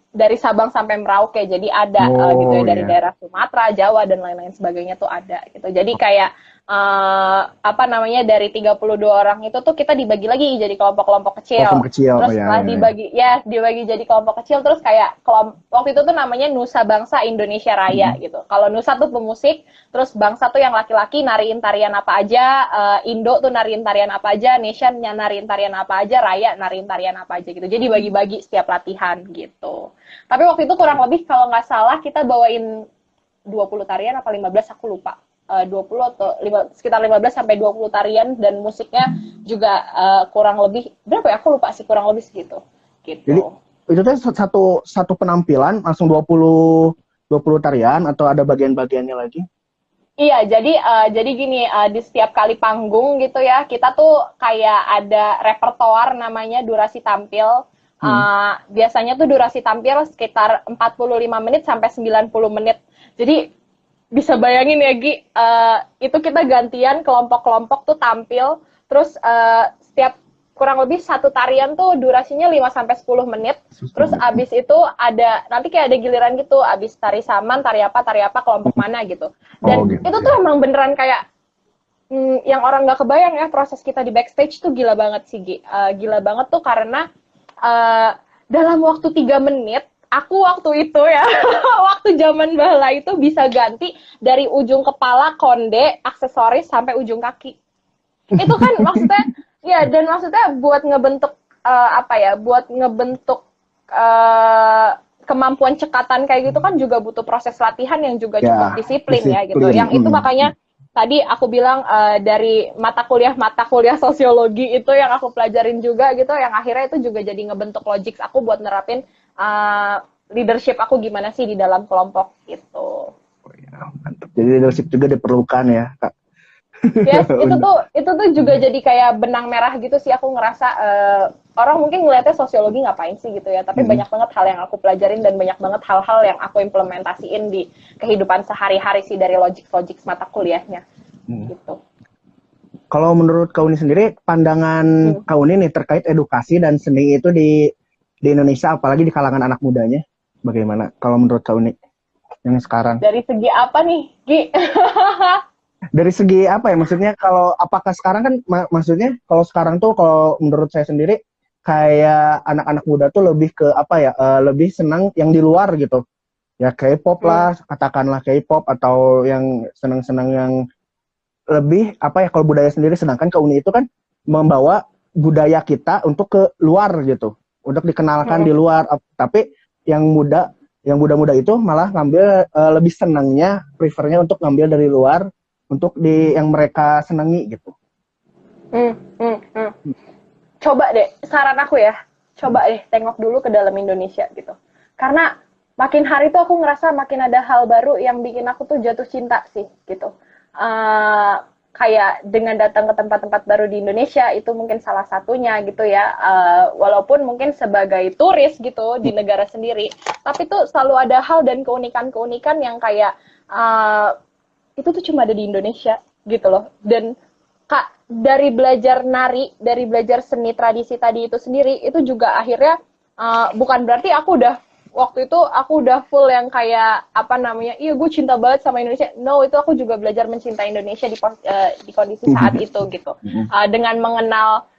[SPEAKER 2] dari Sabang sampai Merauke, jadi ada gitu ya dari
[SPEAKER 1] Iya.
[SPEAKER 2] daerah Sumatera, Jawa dan lain-lain sebagainya tuh ada gitu. Jadi kayak apa namanya dari 32 orang itu tuh kita dibagi lagi jadi kelompok-kelompok kecil.
[SPEAKER 1] Kelompok kecil. Oh
[SPEAKER 2] Terus
[SPEAKER 1] ya,
[SPEAKER 2] setelah
[SPEAKER 1] ya, ya.
[SPEAKER 2] dibagi jadi kelompok kecil terus kayak waktu itu tuh namanya Nusa Bangsa Indonesia Raya gitu. Kalau Nusa tuh pemusik, terus Bangsa tuh yang laki-laki nariin tarian apa aja, Indo tuh nariin tarian apa aja, Nation nariin tarian apa aja, Raya nariin tarian apa aja gitu. Jadi bagi-bagi setiap latihan gitu. Tapi waktu itu kurang lebih kalau nggak salah kita bawain 20 tarian apa 15 aku lupa. 20 atau sekitar 15 sampai 20 tarian dan musiknya juga kurang lebih berapa ya? Aku lupa sih, kurang lebih segitu. Gitu.
[SPEAKER 1] Jadi itu tuh satu penampilan langsung 20 tarian atau ada bagian-bagiannya lagi?
[SPEAKER 2] Iya, jadi gini, di setiap kali panggung gitu ya, kita tuh kayak ada repertoar namanya durasi tampil. Biasanya tuh durasi tampil sekitar 45 menit sampai 90 menit. Jadi bisa bayangin ya Gi, itu kita gantian kelompok-kelompok tuh tampil, terus setiap kurang lebih satu tarian tuh durasinya 5 sampai 10 menit. Terus abis itu ada nanti kayak ada giliran gitu, abis tari saman, tari apa kelompok mana gitu. Dan
[SPEAKER 1] gitu,
[SPEAKER 2] itu tuh emang beneran kayak yang orang nggak kebayang ya proses kita di backstage tuh gila banget sih Gi. Gila banget tuh karena dalam waktu 3 menit aku waktu itu ya, waktu zaman bala itu bisa ganti dari ujung kepala, konde, aksesoris sampai ujung kaki. Itu kan maksudnya, ya dan maksudnya buat ngebentuk apa ya, buat ngebentuk kemampuan cekatan kayak gitu kan juga butuh proses latihan yang juga cukup disiplin ya gitu. Yang itu makanya tadi aku bilang dari mata kuliah sosiologi itu yang aku pelajarin juga gitu, yang akhirnya itu juga jadi ngebentuk logik aku buat nerapin leadership aku gimana sih di dalam kelompok gitu.
[SPEAKER 1] Oh, ya, mantap. Jadi leadership juga diperlukan ya, Kak.
[SPEAKER 2] Yes, itu tuh juga jadi kayak benang merah gitu sih, aku ngerasa orang mungkin ngeliatnya sosiologi ngapain sih gitu ya, tapi banyak banget hal yang aku pelajarin dan banyak banget hal-hal yang aku implementasiin di kehidupan sehari-hari sih dari logik mata kuliahnya gitu.
[SPEAKER 1] Kalau menurut Kak Uni sendiri, pandangan Kak Uni nih terkait edukasi dan seni itu di Indonesia, apalagi di kalangan anak mudanya, bagaimana kalau menurut Kak Uni yang sekarang?
[SPEAKER 2] Dari segi apa nih, Gi?
[SPEAKER 1] Dari segi apa ya, maksudnya kalau apakah sekarang kan maksudnya kalau sekarang tuh kalau menurut saya sendiri kayak anak-anak muda tuh lebih ke apa ya, lebih senang yang di luar gitu ya, K-pop lah, katakanlah K-pop, atau yang senang-senang yang lebih apa ya, kalau budaya sendiri, sedangkan ke Uni itu kan membawa budaya kita untuk ke luar gitu, untuk dikenalkan di luar, tapi yang muda-muda itu malah ngambil lebih senangnya, prefernya untuk ngambil dari luar untuk yang mereka senangi gitu.
[SPEAKER 2] Coba deh, saran aku ya, coba deh tengok dulu ke dalam Indonesia gitu. Karena makin hari tuh aku ngerasa makin ada hal baru yang bikin aku tuh jatuh cinta sih gitu. Kayak dengan datang ke tempat-tempat baru di Indonesia itu mungkin salah satunya gitu ya. Walaupun mungkin sebagai turis gitu di negara sendiri, tapi tuh selalu ada hal dan keunikan-keunikan yang kayak itu tuh cuma ada di Indonesia gitu loh. Dan Kak, dari belajar nari, dari belajar seni tradisi tadi itu sendiri, itu juga akhirnya bukan berarti waktu itu aku udah full yang kayak apa namanya, iya gue cinta banget sama Indonesia. No, itu aku juga belajar mencintai Indonesia di kondisi saat itu gitu. Dengan mengenal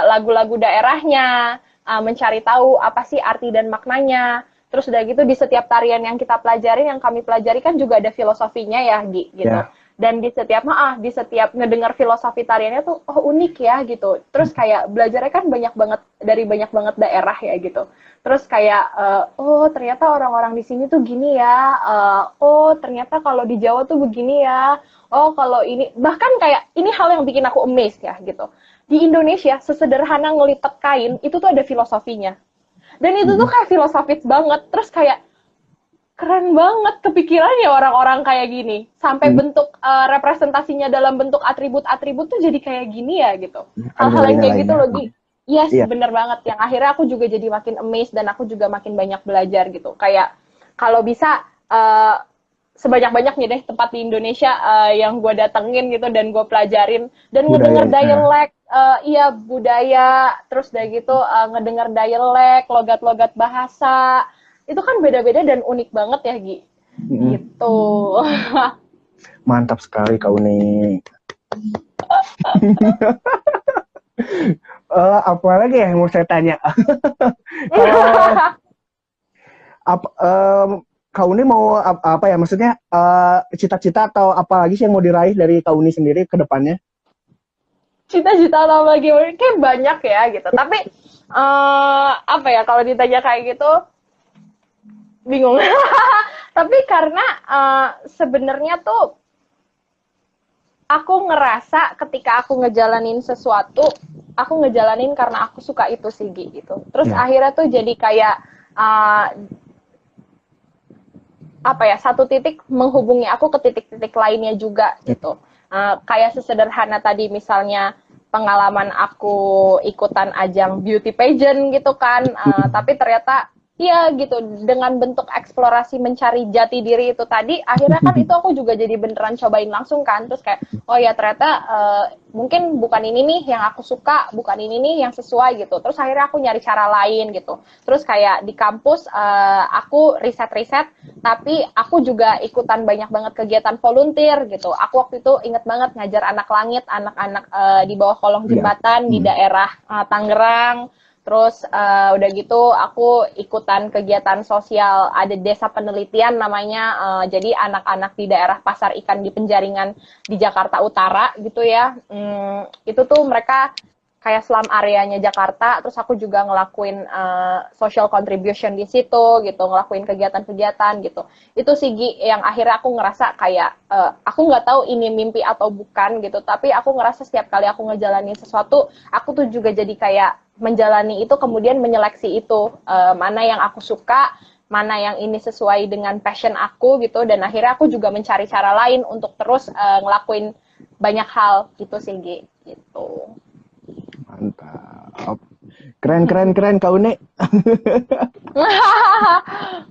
[SPEAKER 2] lagu-lagu daerahnya, mencari tahu apa sih arti dan maknanya. Terus udah gitu di setiap tarian yang kita pelajarin, yang kami pelajari kan juga ada filosofinya ya, gitu.
[SPEAKER 1] Ya.
[SPEAKER 2] Dan di setiap ngedengar filosofi tariannya tuh unik ya gitu. Terus kayak belajarnya kan banyak banget daerah ya gitu. Terus kayak oh ternyata orang-orang di sini tuh gini ya. Oh ternyata kalau di Jawa tuh begini ya. Oh kalau ini bahkan kayak ini hal yang bikin aku amazed ya gitu. Di Indonesia sesederhana ngelipet kain itu tuh ada filosofinya. Dan itu tuh kayak filosofis banget. Terus kayak keren banget kepikirannya orang-orang kayak gini. Sampai bentuk representasinya dalam bentuk atribut-atribut tuh jadi kayak gini ya gitu. Hal-hal yang kayak gitu loh, Gi. Yes,
[SPEAKER 1] Iya.
[SPEAKER 2] bener banget. Yang akhirnya aku juga jadi makin amazed dan aku juga makin banyak belajar gitu. Kayak kalau bisa sebanyak-banyaknya deh tempat di Indonesia yang gue datengin gitu dan gue pelajarin. Dan ngedenger dialek, iya budaya, terus udah gitu ngedenger dialek, logat-logat bahasa, itu kan beda-beda dan unik banget ya Gi. Gitu.
[SPEAKER 1] Mantap sekali Kak Uni. Apa lagi yang mau saya tanya? Kak Uni mau apa ya? Maksudnya cita-cita atau apa lagi sih yang mau diraih dari Kak Uni sendiri ke depannya?
[SPEAKER 2] Cita-cita apa lagi? Kayak banyak ya gitu. Tapi apa ya kalau ditanya kayak gitu bingung. Tapi karena sebenarnya tuh aku ngerasa ketika aku ngejalanin sesuatu, aku ngejalanin karena aku suka itu sih gitu. Terus akhirnya tuh jadi kayak apa ya, satu titik menghubungi aku ke titik-titik lainnya juga gitu. Kayak sesederhana tadi misalnya pengalaman aku ikutan ajang beauty pageant gitu kan, tapi ternyata iya gitu, dengan bentuk eksplorasi mencari jati diri itu tadi, akhirnya kan itu aku juga jadi beneran cobain langsung kan, terus kayak oh ya ternyata mungkin bukan ini nih yang aku suka, bukan ini nih yang sesuai gitu, terus akhirnya aku nyari cara lain gitu, terus kayak di kampus aku riset-riset, tapi aku juga ikutan banyak banget kegiatan volunteer gitu, aku waktu itu inget banget ngajar anak langit, anak-anak di bawah kolong jembatan di daerah Tangerang. Terus udah gitu aku ikutan kegiatan sosial, ada desa penelitian namanya, jadi anak-anak di daerah pasar ikan di Penjaringan di Jakarta Utara gitu ya. Itu tuh mereka kayak slum areanya Jakarta, terus aku juga ngelakuin social contribution di situ gitu, ngelakuin kegiatan-kegiatan gitu. Itu sih Gi, yang akhirnya aku ngerasa kayak aku nggak tahu ini mimpi atau bukan gitu, tapi aku ngerasa setiap kali aku ngejalanin sesuatu, aku tuh juga jadi kayak menjalani itu, kemudian menyeleksi itu mana yang aku suka, mana yang ini sesuai dengan passion aku gitu, dan akhirnya aku juga mencari cara lain untuk terus ngelakuin banyak hal gitu sih gitu.
[SPEAKER 1] Mantap, keren Kak Uni.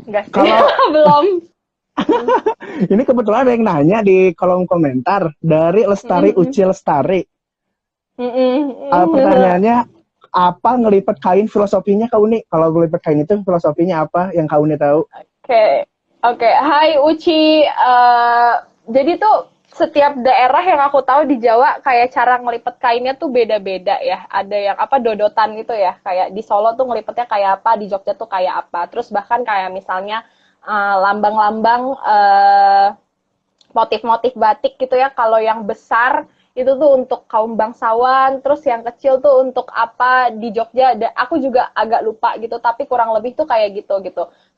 [SPEAKER 2] Enggak sih, belum.
[SPEAKER 1] Ini kebetulan ada yang nanya di kolom komentar dari Lestari Uci Lestari. Pertanyaannya, apa ngelipet kain filosofinya Kak Uni? Kalau ngelipet kain itu filosofinya apa yang Kak Uni tahu?
[SPEAKER 2] Oke. Hai Uci. Jadi tuh setiap daerah yang aku tahu di Jawa kayak cara ngelipet kainnya tuh beda-beda ya. Ada yang apa dodotan gitu ya. Kayak di Solo tuh ngelipetnya kayak apa, di Jogja tuh kayak apa. Terus bahkan kayak misalnya lambang-lambang motif-motif batik gitu ya. Kalau yang besar itu tuh untuk kaum bangsawan, terus yang kecil tuh untuk apa di Jogja, aku juga agak lupa gitu, tapi kurang lebih tuh kayak gitu.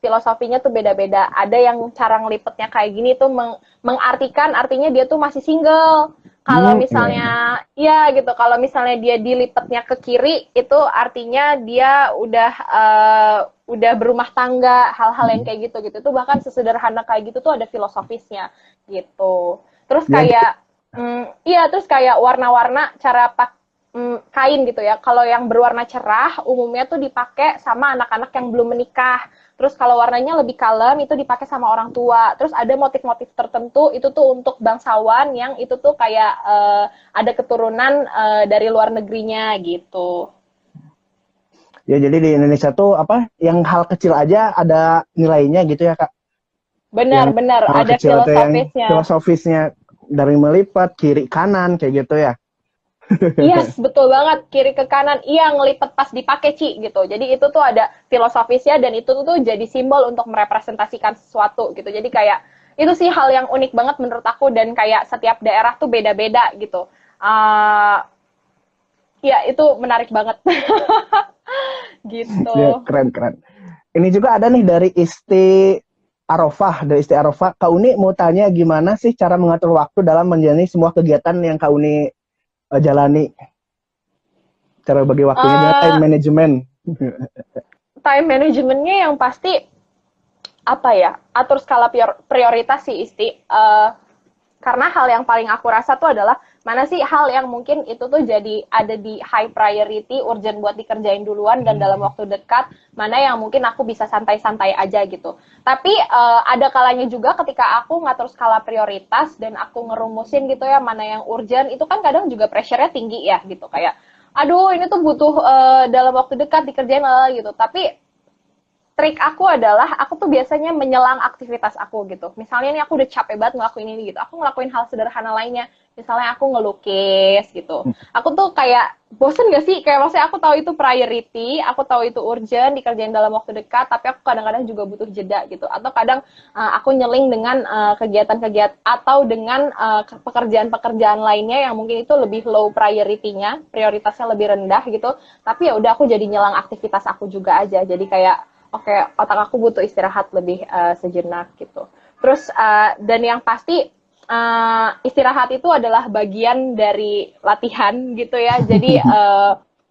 [SPEAKER 2] Filosofinya tuh beda-beda. Ada yang cara ngelipetnya kayak gini tuh mengartikan artinya dia tuh masih single. Kalau misalnya ya gitu, kalau misalnya dia dilipetnya ke kiri itu artinya dia udah berumah tangga, hal-hal yang kayak gitu. Itu bahkan sesederhana kayak gitu tuh ada filosofisnya gitu. Terus kayak terus kayak warna-warna cara kain gitu ya. Kalau yang berwarna cerah umumnya tuh dipakai sama anak-anak yang belum menikah. Terus kalau warnanya lebih kalem itu dipakai sama orang tua. Terus ada motif-motif tertentu itu tuh untuk bangsawan yang itu tuh kayak ada keturunan dari luar negerinya gitu.
[SPEAKER 1] Ya jadi di Indonesia tuh apa yang hal kecil aja ada nilainya gitu ya Kak?
[SPEAKER 2] Benar, ada filosofisnya.
[SPEAKER 1] Filosofisnya dari melipat kiri kanan kayak gitu ya.
[SPEAKER 2] Yes, betul banget. Kiri ke kanan, iya ngelipet pas dipakai, Ci, gitu. Jadi itu tuh ada filosofisnya dan itu tuh jadi simbol untuk merepresentasikan sesuatu gitu. Jadi kayak itu sih hal yang unik banget menurut aku dan kayak setiap daerah tuh beda-beda gitu. Uh, ya itu menarik banget
[SPEAKER 1] Ya,
[SPEAKER 2] gitu.
[SPEAKER 1] keren keren. Ini juga ada nih dari Isti Arofah. Kak Uni mau tanya gimana sih cara mengatur waktu dalam menjalani semua kegiatan yang Kak Uni jalani? Cara bagi waktunya gimana? Time
[SPEAKER 2] Uh,
[SPEAKER 1] management.
[SPEAKER 2] time managementnya yang pasti apa ya, atur skala prioritas sih Isti. Karena hal yang paling aku rasa tuh adalah mana sih hal yang mungkin itu tuh jadi ada di high priority, urgent buat dikerjain duluan dan dalam waktu dekat, mana yang mungkin aku bisa santai-santai aja gitu. Tapi ada kalanya juga ketika aku ngatur skala prioritas dan aku ngerumusin gitu ya, mana yang urgent, itu kan kadang juga pressure-nya tinggi ya gitu. Kayak, aduh ini tuh butuh dalam waktu dekat dikerjain lah gitu. Tapi trik aku adalah aku tuh biasanya menyelang aktivitas aku gitu. Misalnya nih aku udah capek banget ngelakuin ini gitu. Aku ngelakuin hal sederhana lainnya. Misalnya aku ngelukis gitu. Aku tuh kayak bosen gak sih? Kayak maksudnya aku tahu itu priority, aku tahu itu urgent, dikerjain dalam waktu dekat, tapi aku kadang-kadang juga butuh jeda gitu. Atau kadang aku nyeling dengan kegiatan-kegiatan atau dengan pekerjaan-pekerjaan lainnya yang mungkin itu lebih low priority-nya, prioritasnya lebih rendah gitu. Tapi ya udah aku jadi nyelang aktivitas aku juga aja. Jadi kayak oke, otak aku butuh istirahat lebih sejenak gitu. Terus dan yang pasti istirahat itu adalah bagian dari latihan gitu ya. Jadi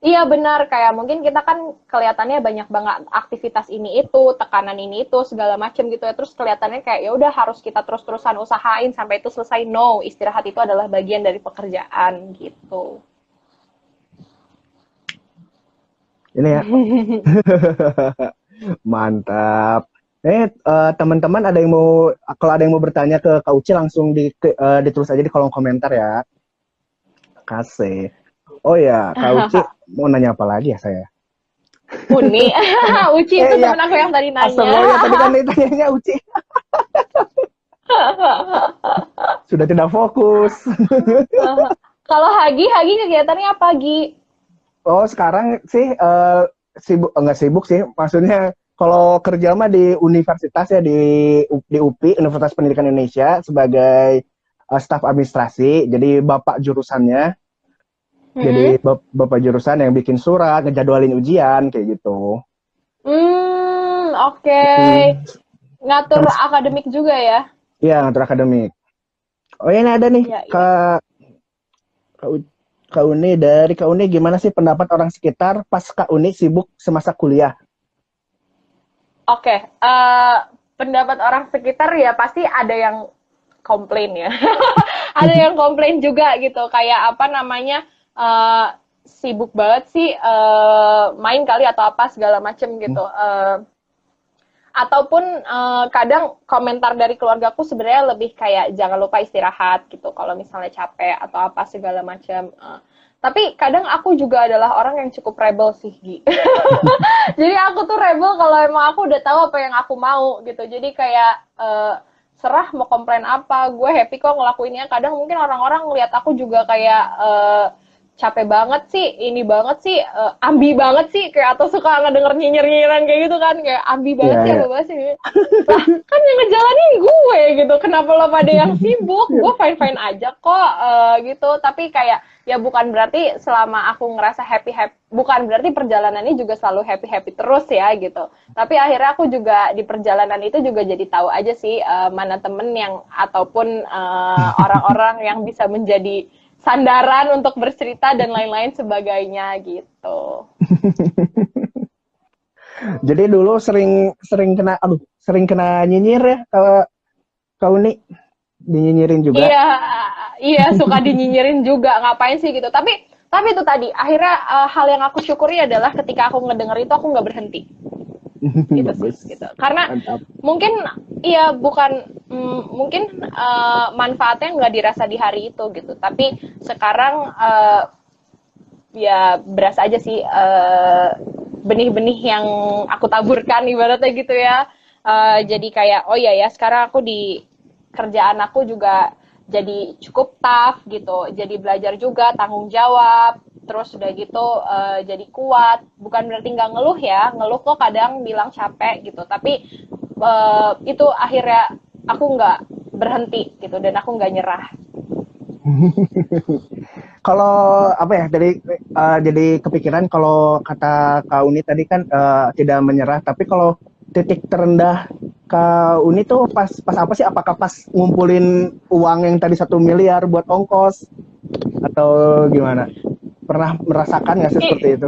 [SPEAKER 2] iya benar kayak mungkin kita kan kelihatannya banyak banget aktivitas ini itu, tekanan ini itu segala macam gitu ya. Terus kelihatannya kayak ya udah harus kita terus-terusan usahain sampai itu selesai. No, istirahat itu adalah bagian dari pekerjaan gitu.
[SPEAKER 1] Ini ya. Mantap. Teman-teman ada yang mau kalau ada yang mau bertanya ke Kak Uci langsung ditulis aja di kolom komentar ya. Kasih. Oh ya, Kak Uci mau nanya apa lagi ya saya?
[SPEAKER 2] Uni, Uci itu
[SPEAKER 1] Ya,
[SPEAKER 2] temen aku yang tadi nanya.
[SPEAKER 1] Astagfirullah ya tadi kan ditanyanya Uci. Sudah tidak fokus.
[SPEAKER 2] Kalau Hagi kegiatannya apa, Gi?
[SPEAKER 1] Oh, sekarang sih sibuk enggak sibuk sih. Maksudnya kalau kerja mah di universitas ya di UPI, Universitas Pendidikan Indonesia sebagai staf administrasi. Jadi bapak jurusannya. Jadi
[SPEAKER 2] Hmm,
[SPEAKER 1] bapak jurusan yang bikin surat, ngejadwalin ujian kayak gitu.
[SPEAKER 2] oke.
[SPEAKER 1] Hmm.
[SPEAKER 2] Ngatur
[SPEAKER 1] Terus
[SPEAKER 2] akademik juga ya?
[SPEAKER 1] ya ngatur akademik. Oh ini ada nih
[SPEAKER 2] Iya, iya.
[SPEAKER 1] Kak Kak, Kak Uni dari Kak Uni gimana sih pendapat orang sekitar pas Kak Uni sibuk semasa kuliah?
[SPEAKER 2] Oke, pendapat orang sekitar ya pasti ada yang komplain ya. Ada yang komplain juga gitu, kayak apa namanya, sibuk banget sih, main kali atau apa segala macem gitu. Ataupun kadang komentar dari keluargaku sebenarnya lebih kayak jangan lupa istirahat gitu kalau misalnya capek atau apa segala macam. Tapi kadang aku juga adalah orang yang cukup rebel sih, Gi. Jadi aku tuh rebel kalau emang aku udah tahu apa yang aku mau gitu. Jadi kayak serah mau komplain apa, gue happy kok ngelakuinnya. Kadang mungkin orang-orang ngeliat aku juga kayak capek banget sih, ini banget sih, ambi banget sih, kayak atau suka ngedenger nyinyir-nyinyiran kayak gitu kan, kayak ambi banget
[SPEAKER 1] Iya,
[SPEAKER 2] sih
[SPEAKER 1] iya.
[SPEAKER 2] apa banget sih. Lah, kan yang ngejalanin gue gitu. Kenapa lo pada yang sibuk? Gue fine-fine aja kok gitu. Tapi kayak ya bukan berarti selama aku ngerasa happy-happy, bukan berarti perjalanan ini juga selalu happy-happy terus ya gitu. Tapi akhirnya aku juga di perjalanan itu juga jadi tahu aja sih mana temen yang ataupun orang-orang yang bisa menjadi sandaran untuk bercerita dan lain-lain sebagainya gitu.
[SPEAKER 1] Jadi dulu sering sering kena nyinyir ya kalau Kak Uni dinyinyirin juga.
[SPEAKER 2] Iya, iya suka dinyinyirin juga, ngapain sih gitu. Tapi itu tadi, akhirnya hal yang aku syukuri adalah ketika aku ngedenger itu aku nggak berhenti. Gitu sih,
[SPEAKER 1] Bagus.
[SPEAKER 2] gitu. Karena
[SPEAKER 1] Mantap.
[SPEAKER 2] mungkin iya bukan mungkin manfaatnya nggak dirasa di hari itu gitu. Tapi sekarang ya berasa aja sih benih-benih yang aku taburkan ibaratnya gitu ya. Jadi kayak oh iya ya sekarang aku di kerjaan aku juga jadi cukup tough gitu, jadi belajar juga tanggung jawab, terus udah gitu jadi kuat. Bukan berarti nggak ngeluh ya, ngeluh kok kadang bilang capek gitu, tapi itu akhirnya aku nggak berhenti gitu dan aku nggak nyerah.
[SPEAKER 1] Kalau apa ya jadi kepikiran kalau kata Kak Uni tadi kan tidak menyerah, tapi kalau titik terendah Kak Uni tuh pas apa sih? Apakah pas ngumpulin uang yang tadi 1 miliar buat ongkos atau gimana? Pernah merasakan nggak sih seperti itu?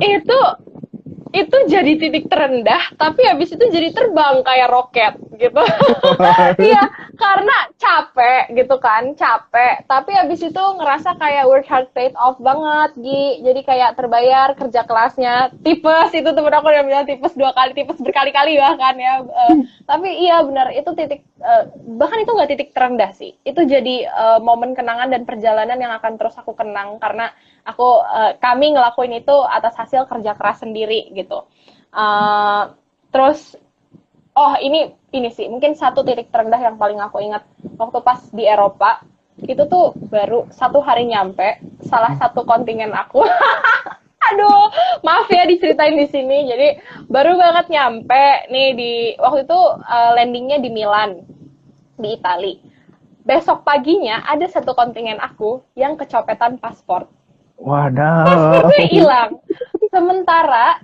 [SPEAKER 2] Itu jadi titik terendah, tapi habis itu jadi terbang kayak roket gitu. Iya, karena capek gitu kan, capek. Tapi habis itu ngerasa kayak work hard paid off banget, Gi. Jadi kayak terbayar kerja kelasnya. Tipes, itu temen aku yang bilang tipes 2 kali, tipes berkali-kali bahkan ya. Tapi iya benar, itu titik, bahkan itu nggak titik terendah sih. Itu jadi momen kenangan dan perjalanan yang akan terus aku kenang, karena kami ngelakuin itu atas hasil kerja keras sendiri gitu. Terus ini sih mungkin satu titik terendah yang paling aku ingat waktu pas di Eropa. Itu tuh baru 1 hari nyampe, salah satu kontingen aku. Aduh, maaf ya diceritain di sini. Jadi baru banget nyampe nih waktu itu landingnya di Milan, di Itali. Besok paginya ada satu kontingen aku yang kecopetan paspor.
[SPEAKER 1] Waduh.
[SPEAKER 2] Paspornya hilang. Sementara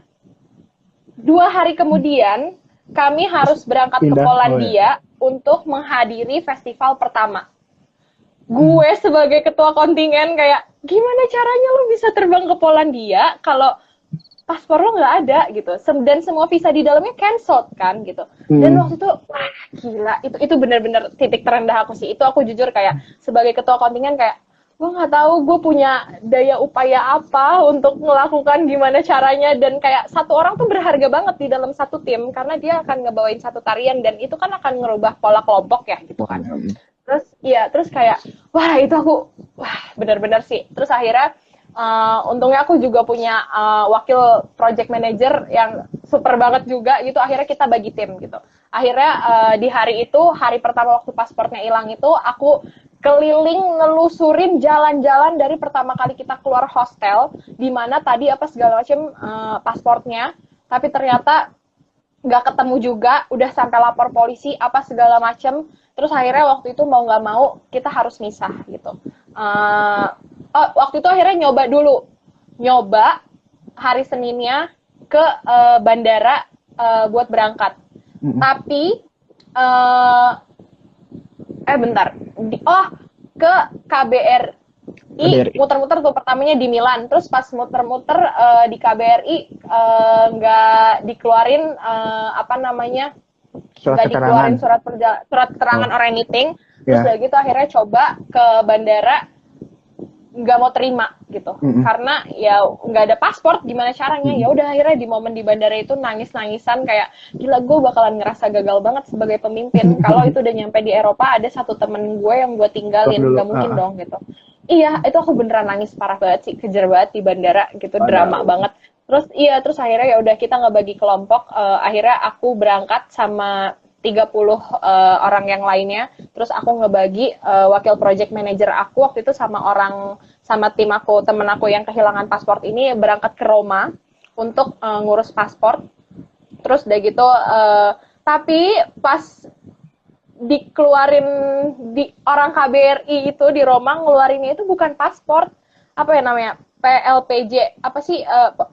[SPEAKER 2] 2 hari kemudian kami harus berangkat ke Polandia untuk menghadiri festival pertama. Gue sebagai ketua kontingen kayak, gimana caranya lo bisa terbang ke Polandia kalau paspor lo nggak ada gitu, dan semua visa di dalamnya cancelled kan gitu. Dan waktu itu wah gila, itu benar-benar titik terendah aku sih. Itu aku jujur kayak sebagai ketua kontingen kayak, gue nggak tahu gue punya daya upaya apa untuk melakukan gimana caranya, dan kayak satu orang tuh berharga banget di dalam satu tim karena dia akan ngebawain satu tarian dan itu kan akan ngerubah pola kelompok ya gitu kan. Terus kayak wah itu aku benar-benar sih. Terus akhirnya untungnya aku juga punya wakil project manager yang super banget juga gitu. Akhirnya kita bagi tim gitu. Akhirnya di hari itu, hari pertama waktu paspornya hilang itu, aku keliling ngelusurin jalan-jalan dari pertama kali kita keluar hostel, di mana tadi apa segala macam pasportnya, tapi ternyata nggak ketemu juga, udah sampai lapor polisi apa segala macam. Terus akhirnya waktu itu mau nggak mau kita harus misah gitu. Waktu itu akhirnya nyoba hari Seninnya ke bandara buat berangkat. Tapi bentar. Ke KBRI, muter-muter tuh pertamanya di Milan. Terus pas muter-muter di KBRI nggak dikeluarin nggak dikeluarin surat keterangan or anything. Terus udah gitu akhirnya coba ke bandara, nggak mau terima gitu, karena ya nggak ada paspor, gimana caranya. Ya udah akhirnya di momen di bandara itu nangis-nangisan kayak gila, gue bakalan ngerasa gagal banget sebagai pemimpin kalau itu udah nyampe di Eropa ada satu temen gue yang gue tinggalin, nggak mungkin dong gitu. Iya, itu aku beneran nangis parah banget sih, kejar banget di bandara gitu, drama banget. Terus akhirnya ya udah kita ngebagi kelompok, akhirnya aku berangkat sama 30 orang yang lainnya. Terus aku ngebagi wakil project manager aku waktu itu sama tim aku, temen aku yang kehilangan paspor ini berangkat ke Roma untuk ngurus paspor. Terus udah gitu, tapi pas dikeluarin di orang KBRI itu di Roma, ngeluarinnya itu bukan paspor, apa ya namanya, PLPJ, apa sih,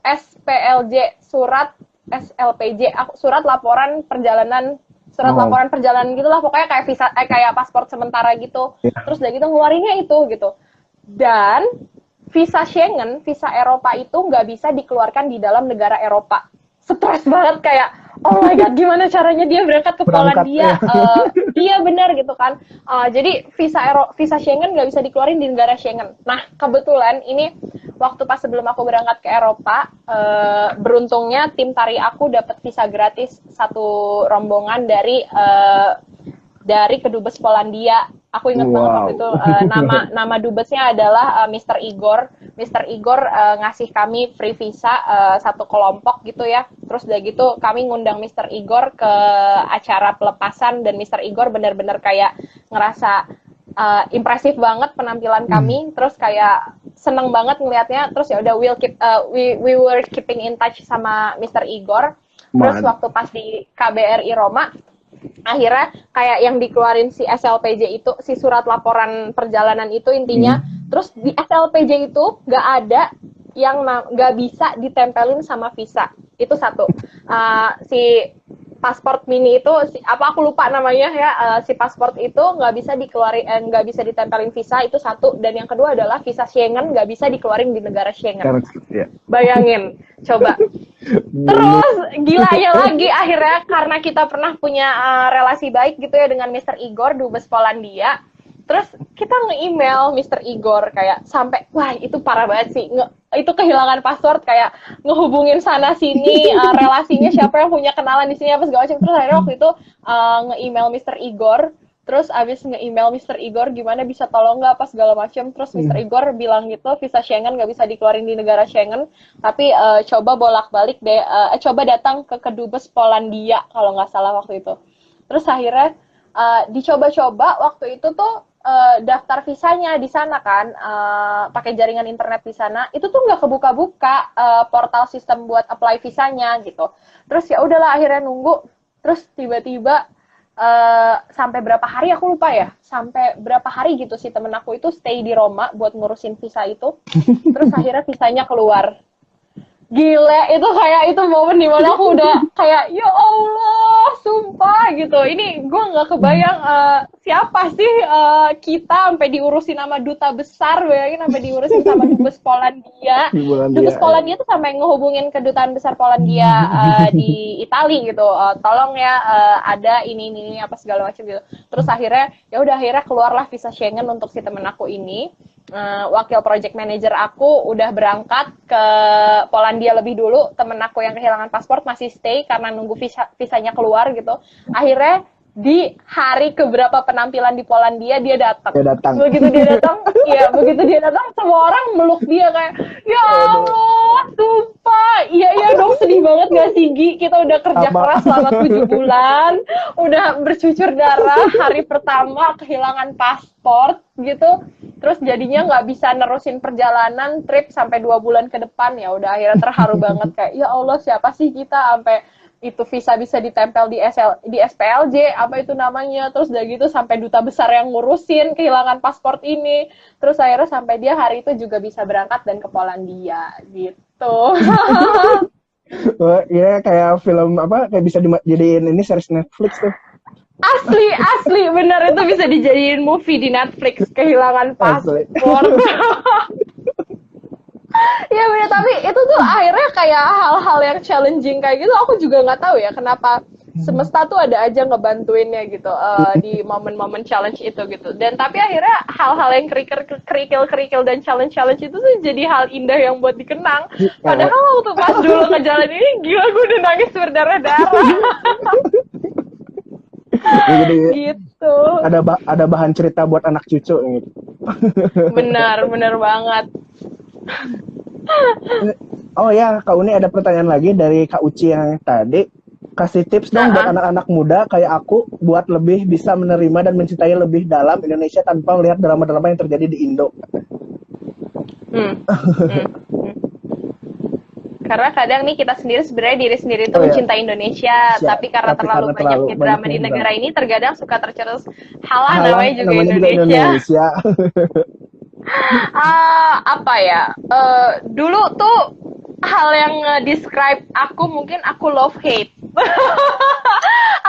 [SPEAKER 2] SPLJ, surat SLPJ, surat laporan perjalanan, laporan perjalanan gitulah, pokoknya kayak visa, kayak paspor sementara gitu. Terus udah gitu ngeluarinnya itu gitu. Dan visa Schengen, visa Eropa itu nggak bisa dikeluarkan di dalam negara Eropa. Stres banget kayak, oh my god, gimana caranya dia berangkat ke Polandia? Iya benar gitu kan. Jadi visa Schengen nggak bisa dikeluarin di negara Schengen. Nah kebetulan ini waktu pas sebelum aku berangkat ke Eropa, beruntungnya tim tari aku dapat visa gratis satu rombongan dari kedubes Polandia. Aku ingat banget waktu itu nama dubesnya adalah Mr. Igor. Mr. Igor ngasih kami free visa satu kelompok gitu ya. Terus udah gitu kami ngundang Mr. Igor ke acara pelepasan, dan Mr. Igor benar-benar kayak ngerasa impresif banget penampilan kami, terus kayak seneng banget ngelihatnya, terus ya udah we were keeping in touch sama Mr. Igor. Terus waktu pas di KBRI Roma, akhirnya kayak yang dikeluarin si SLPJ itu, si surat laporan perjalanan itu intinya, terus di SLPJ itu nggak ada yang nggak bisa ditempelin sama visa, itu satu. Si pasport mini itu apa aku lupa namanya ya, si pasport itu nggak bisa dikeluarin, nggak bisa ditempelin visa, itu satu. Dan yang kedua adalah visa Schengen nggak bisa dikeluarin di negara Schengen. Bayangin coba. Terus gilanya lagi akhirnya karena kita pernah punya relasi baik gitu ya dengan Mr. Igor dubes Polandia. Terus kita nge-email Mr. Igor kayak sampai, wah itu parah banget sih, itu kehilangan password, kayak ngehubungin sana sini, relasinya siapa yang punya kenalan di sini apa segala macam. Terus akhirnya waktu itu nge-email Mr. Igor, terus abis nge-email Mr. Igor gimana bisa tolong nggak apa segala macam. Terus Mr. Igor bilang gitu, visa Schengen nggak bisa dikeluarin di negara Schengen, tapi coba bolak-balik deh, coba datang ke kedubes Polandia kalau nggak salah waktu itu. Terus akhirnya dicoba-coba waktu itu tuh daftar visanya di sana kan, pakai jaringan internet di sana, itu tuh nggak kebuka-buka portal sistem buat apply visanya gitu. Terus ya udahlah akhirnya nunggu, terus tiba-tiba sampai berapa hari aku lupa ya, sampai berapa hari gitu si temen aku itu stay di Roma buat ngurusin visa itu, terus akhirnya visanya keluar. Gile, itu kayak itu momen dimana aku udah kayak ya Allah, sumpah gitu. Ini gue nggak kebayang siapa sih kita sampai diurusin sama duta besar, bayangin sampai diurusin sama dubes Polandia. Dubes Polandia tuh sampai ngehubungin kedutaan besar Polandia di Itali gitu. Tolong ya ada ini apa segala macam gitu. Terus akhirnya ya udah akhirnya keluarlah visa Schengen untuk si temen aku ini. Wakil project manager aku udah berangkat ke Polandia lebih dulu, temen aku yang kehilangan paspor masih stay karena nunggu visanya keluar gitu. Akhirnya di hari keberapa penampilan di Polandia dia datang. Begitu dia datang semua orang meluk dia kayak ya Allah, sumpah. Iya dong, sedih banget gak sih Gi? Kita udah kerja keras selama 7 bulan, udah bercucur darah, hari pertama kehilangan paspor gitu. Terus jadinya nggak bisa nerusin perjalanan trip sampai 2 bulan ke depan. Ya udah akhirnya terharu banget kayak ya Allah, siapa sih kita sampai itu visa bisa ditempel di SPLJ apa itu namanya, terus udah gitu sampai duta besar yang ngurusin kehilangan paspor ini, terus akhirnya sampai dia hari itu juga bisa berangkat dan ke Polandia gitu.
[SPEAKER 1] Iya kayak film apa, kayak bisa dijadiin ini series Netflix tuh.
[SPEAKER 2] Asli bener, itu bisa dijadiin movie di Netflix, kehilangan paspor. Ya bener, tapi itu tuh akhirnya kayak hal-hal yang challenging kayak gitu, aku juga nggak tahu ya kenapa semesta tuh ada aja ngebantuinnya gitu di momen-momen challenge itu gitu. Dan tapi akhirnya hal-hal yang kerikil dan challenge itu tuh jadi hal indah yang buat dikenang. Padahal waktu pas dulu ngejalan ini gila, gue udah nangis berdarah-darah.
[SPEAKER 1] Jadi
[SPEAKER 2] gitu.
[SPEAKER 1] Ada bahan cerita buat anak cucu gitu.
[SPEAKER 2] Benar banget.
[SPEAKER 1] Oh ya, Kak Uni ada pertanyaan lagi dari Kak Uci yang tadi. Kasih tips dong buat anak-anak muda kayak aku buat lebih bisa menerima dan mencintai lebih dalam Indonesia tanpa melihat drama-drama yang terjadi di Indo.
[SPEAKER 2] Karena kadang nih kita sendiri sebenarnya diri sendiri itu mencintai Indonesia, tapi karena terlalu banyak drama di negara ini terkadang suka tercerus namanya juga Indonesia. Apa ya? Dulu tuh hal yang describe aku mungkin aku love hate.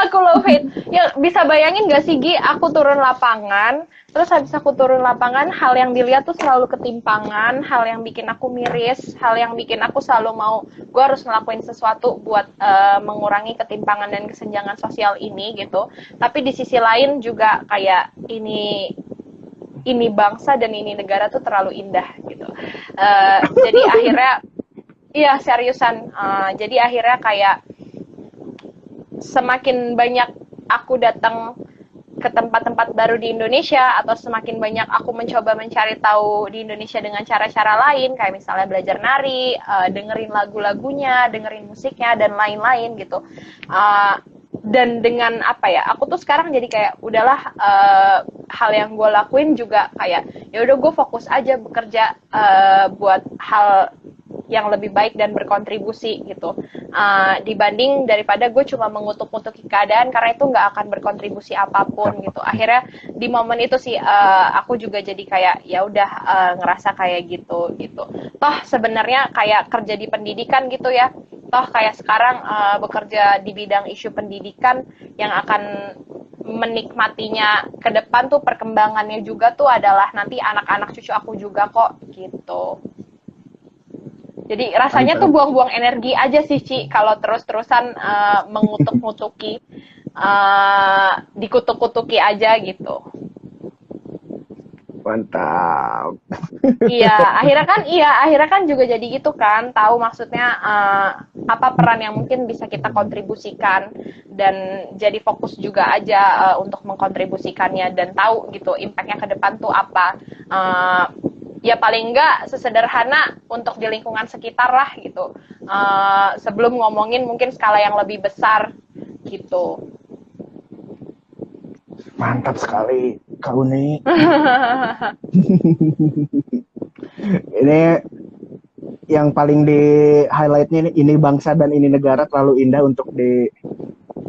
[SPEAKER 2] Aku love hate. Ya bisa bayangin gak sih Gi, aku turun lapangan, terus habis aku turun lapangan, hal yang dilihat tuh selalu ketimpangan, hal yang bikin aku miris, hal yang bikin aku selalu mau, gue harus ngelakuin sesuatu buat mengurangi ketimpangan dan kesenjangan sosial ini gitu. Tapi di sisi lain juga kayak ini bangsa dan ini negara tuh terlalu indah gitu. Jadi akhirnya, iya seriusan, jadi akhirnya kayak semakin banyak aku datang ke tempat-tempat baru di Indonesia, atau semakin banyak aku mencoba mencari tahu di Indonesia dengan cara-cara lain, kayak misalnya belajar nari, dengerin lagu-lagunya, dengerin musiknya, dan lain-lain gitu. dan dengan apa ya, aku tuh sekarang jadi kayak udahlah, hal yang gue lakuin juga kayak ya udah gue fokus aja bekerja buat hal yang lebih baik dan berkontribusi gitu, dibanding daripada gue cuma mengutuk-ngutuki keadaan karena itu nggak akan berkontribusi apapun gitu. Akhirnya di momen itu sih aku juga jadi kayak ya udah, ngerasa kayak gitu gitu. Toh sebenarnya kayak kerja di pendidikan gitu ya, toh kayak sekarang bekerja di bidang isu pendidikan yang akan menikmatinya ke depan tuh perkembangannya juga tuh adalah nanti anak-anak cucu aku juga kok gitu. Jadi rasanya tuh
[SPEAKER 1] Mantap.
[SPEAKER 2] buang-buang energi aja sih Ci kalau terus-terusan mengutuk-ngutuki, dikutuk-kutuki aja gitu.
[SPEAKER 1] Mantap.
[SPEAKER 2] Akhirnya kan juga jadi gitu kan, tahu maksudnya apa peran yang mungkin bisa kita kontribusikan dan jadi fokus juga aja untuk mengkontribusikannya dan tahu gitu impactnya ke depan tuh apa. Ya paling enggak sesederhana untuk di lingkungan sekitar lah gitu. Sebelum ngomongin mungkin skala yang lebih besar gitu.
[SPEAKER 1] Mantap sekali, Kak Uni. Ini yang paling di highlightnya ini bangsa dan ini negara terlalu indah untuk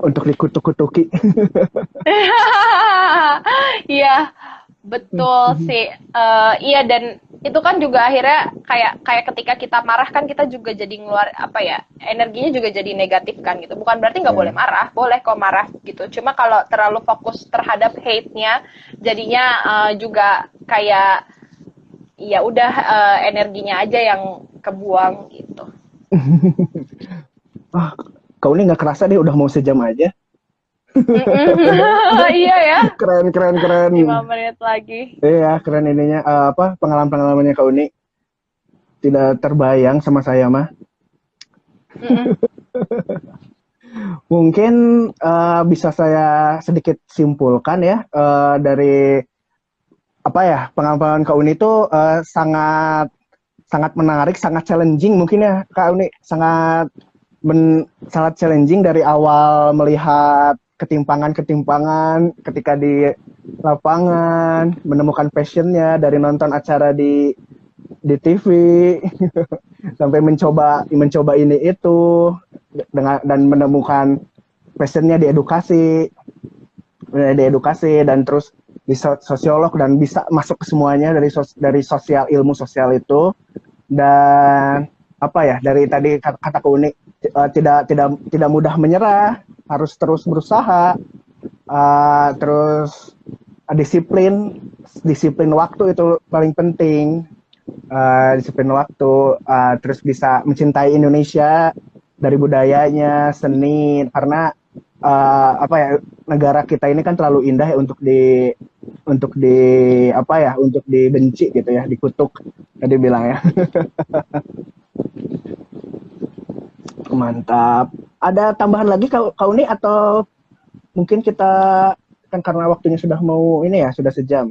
[SPEAKER 1] dikutuk-kutuki.
[SPEAKER 2] Iya, betul sih. Iya dan itu kan juga akhirnya kayak kayak ketika kita marah kan kita juga jadi ngeluar apa ya, energinya juga jadi negatif kan gitu. Bukan berarti nggak boleh
[SPEAKER 1] Ya.
[SPEAKER 2] marah, boleh kok marah gitu. Cuma kalau terlalu fokus terhadap hate-nya, jadinya juga kayak ya udah, energinya aja yang kebuang gitu.
[SPEAKER 1] Ah, Kak Uni nggak kerasa deh udah mau sejam aja.
[SPEAKER 2] Iya ya,
[SPEAKER 1] Keren, keren, keren.
[SPEAKER 2] 5 menit lagi.
[SPEAKER 1] Iya, keren ininya. Apa pengalaman-pengalamannya Kak Uni tidak terbayang sama saya mah.
[SPEAKER 2] Mm-mm.
[SPEAKER 1] Mungkin bisa saya sedikit simpulkan ya dari apa ya pengalaman Kak Uni itu sangat sangat menarik, sangat challenging mungkin ya Kak Uni, sangat challenging dari awal melihat ketimpangan-ketimpangan ketika di lapangan, menemukan passionnya dari nonton acara di TV sampai mencoba ini itu dengan dan menemukan passionnya di edukasi dan terus di sosiolog dan bisa masuk ke semuanya dari sosial ilmu sosial itu dan apa ya dari tadi kata unik tidak mudah menyerah, harus terus berusaha, terus disiplin waktu itu paling penting, disiplin waktu, terus bisa mencintai Indonesia dari budayanya, seni karena apa ya negara kita ini kan terlalu indah ya untuk di apa ya untuk dibenci gitu ya, dikutuk tadi bilang ya. Mantap. Ada tambahan lagi kau nih atau mungkin kita kan karena waktunya sudah mau ini ya sudah sejam.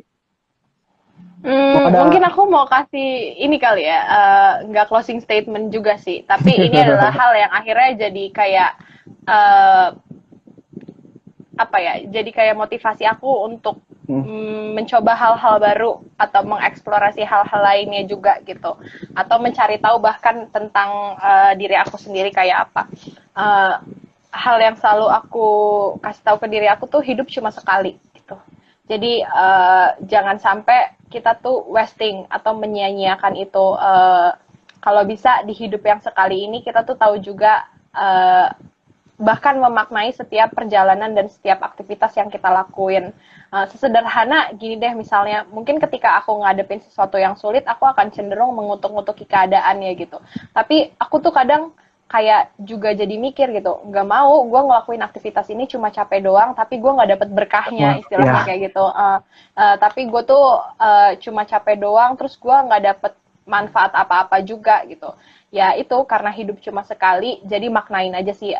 [SPEAKER 1] Mau
[SPEAKER 2] Mungkin
[SPEAKER 1] ada
[SPEAKER 2] aku mau kasih ini kali ya, nggak closing statement juga sih, tapi ini adalah hal yang akhirnya jadi kayak eh, apa ya, jadi kayak motivasi aku untuk mencoba hal-hal baru atau mengeksplorasi hal-hal lainnya juga gitu, atau mencari tahu bahkan tentang diri aku sendiri kayak apa. Eh, Hal yang selalu aku kasih tahu ke diri aku tuh hidup cuma sekali gitu. Jadi jangan sampai kita tuh wasting atau menyia-nyiakan itu. Kalau bisa di hidup yang sekali ini kita tuh tahu juga bahkan memaknai setiap perjalanan dan setiap aktivitas yang kita lakuin. Sesederhana gini deh misalnya, mungkin ketika aku ngadepin sesuatu yang sulit, aku akan cenderung mengutuk-ngutuki keadaannya gitu. Tapi aku tuh kadang kayak juga jadi mikir gitu, nggak mau gue ngelakuin aktivitas ini cuma capek doang, tapi gue nggak dapet berkahnya, istilahnya
[SPEAKER 1] ya
[SPEAKER 2] kayak gitu. Tapi gue tuh cuma capek doang, terus gue nggak dapet manfaat apa-apa juga gitu. Ya itu karena hidup cuma sekali, jadi maknain aja sih.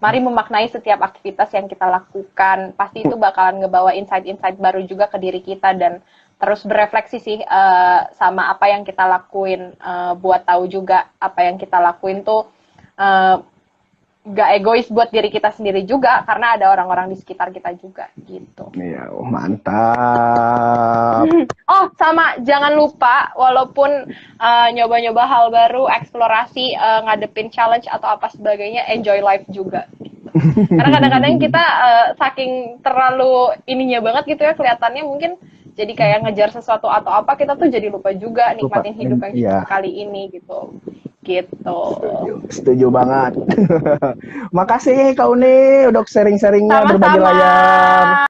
[SPEAKER 2] Mari memaknai setiap aktivitas yang kita lakukan. Pasti itu bakalan ngebawa insight-insight baru juga ke diri kita dan terus berefleksi sih sama apa yang kita lakuin. Buat tahu juga apa yang kita lakuin tuh uh, nggak egois buat diri kita sendiri juga, karena ada orang-orang di sekitar kita juga gitu.
[SPEAKER 1] Iya, mantap.
[SPEAKER 2] Oh, sama jangan lupa walaupun nyoba-nyoba hal baru, eksplorasi, ngadepin challenge atau apa sebagainya, enjoy life juga. Gitu. Karena kadang-kadang kita saking terlalu ininya banget gitu ya kelihatannya, mungkin jadi kayak ngejar sesuatu atau apa, kita tuh jadi lupa juga nikmatin hidup yang
[SPEAKER 1] Iya.
[SPEAKER 2] cuma kali ini gitu. Gitu.
[SPEAKER 1] Setuju banget. Makasih Kak Uni udah sharing-sharingnya berbagi layar.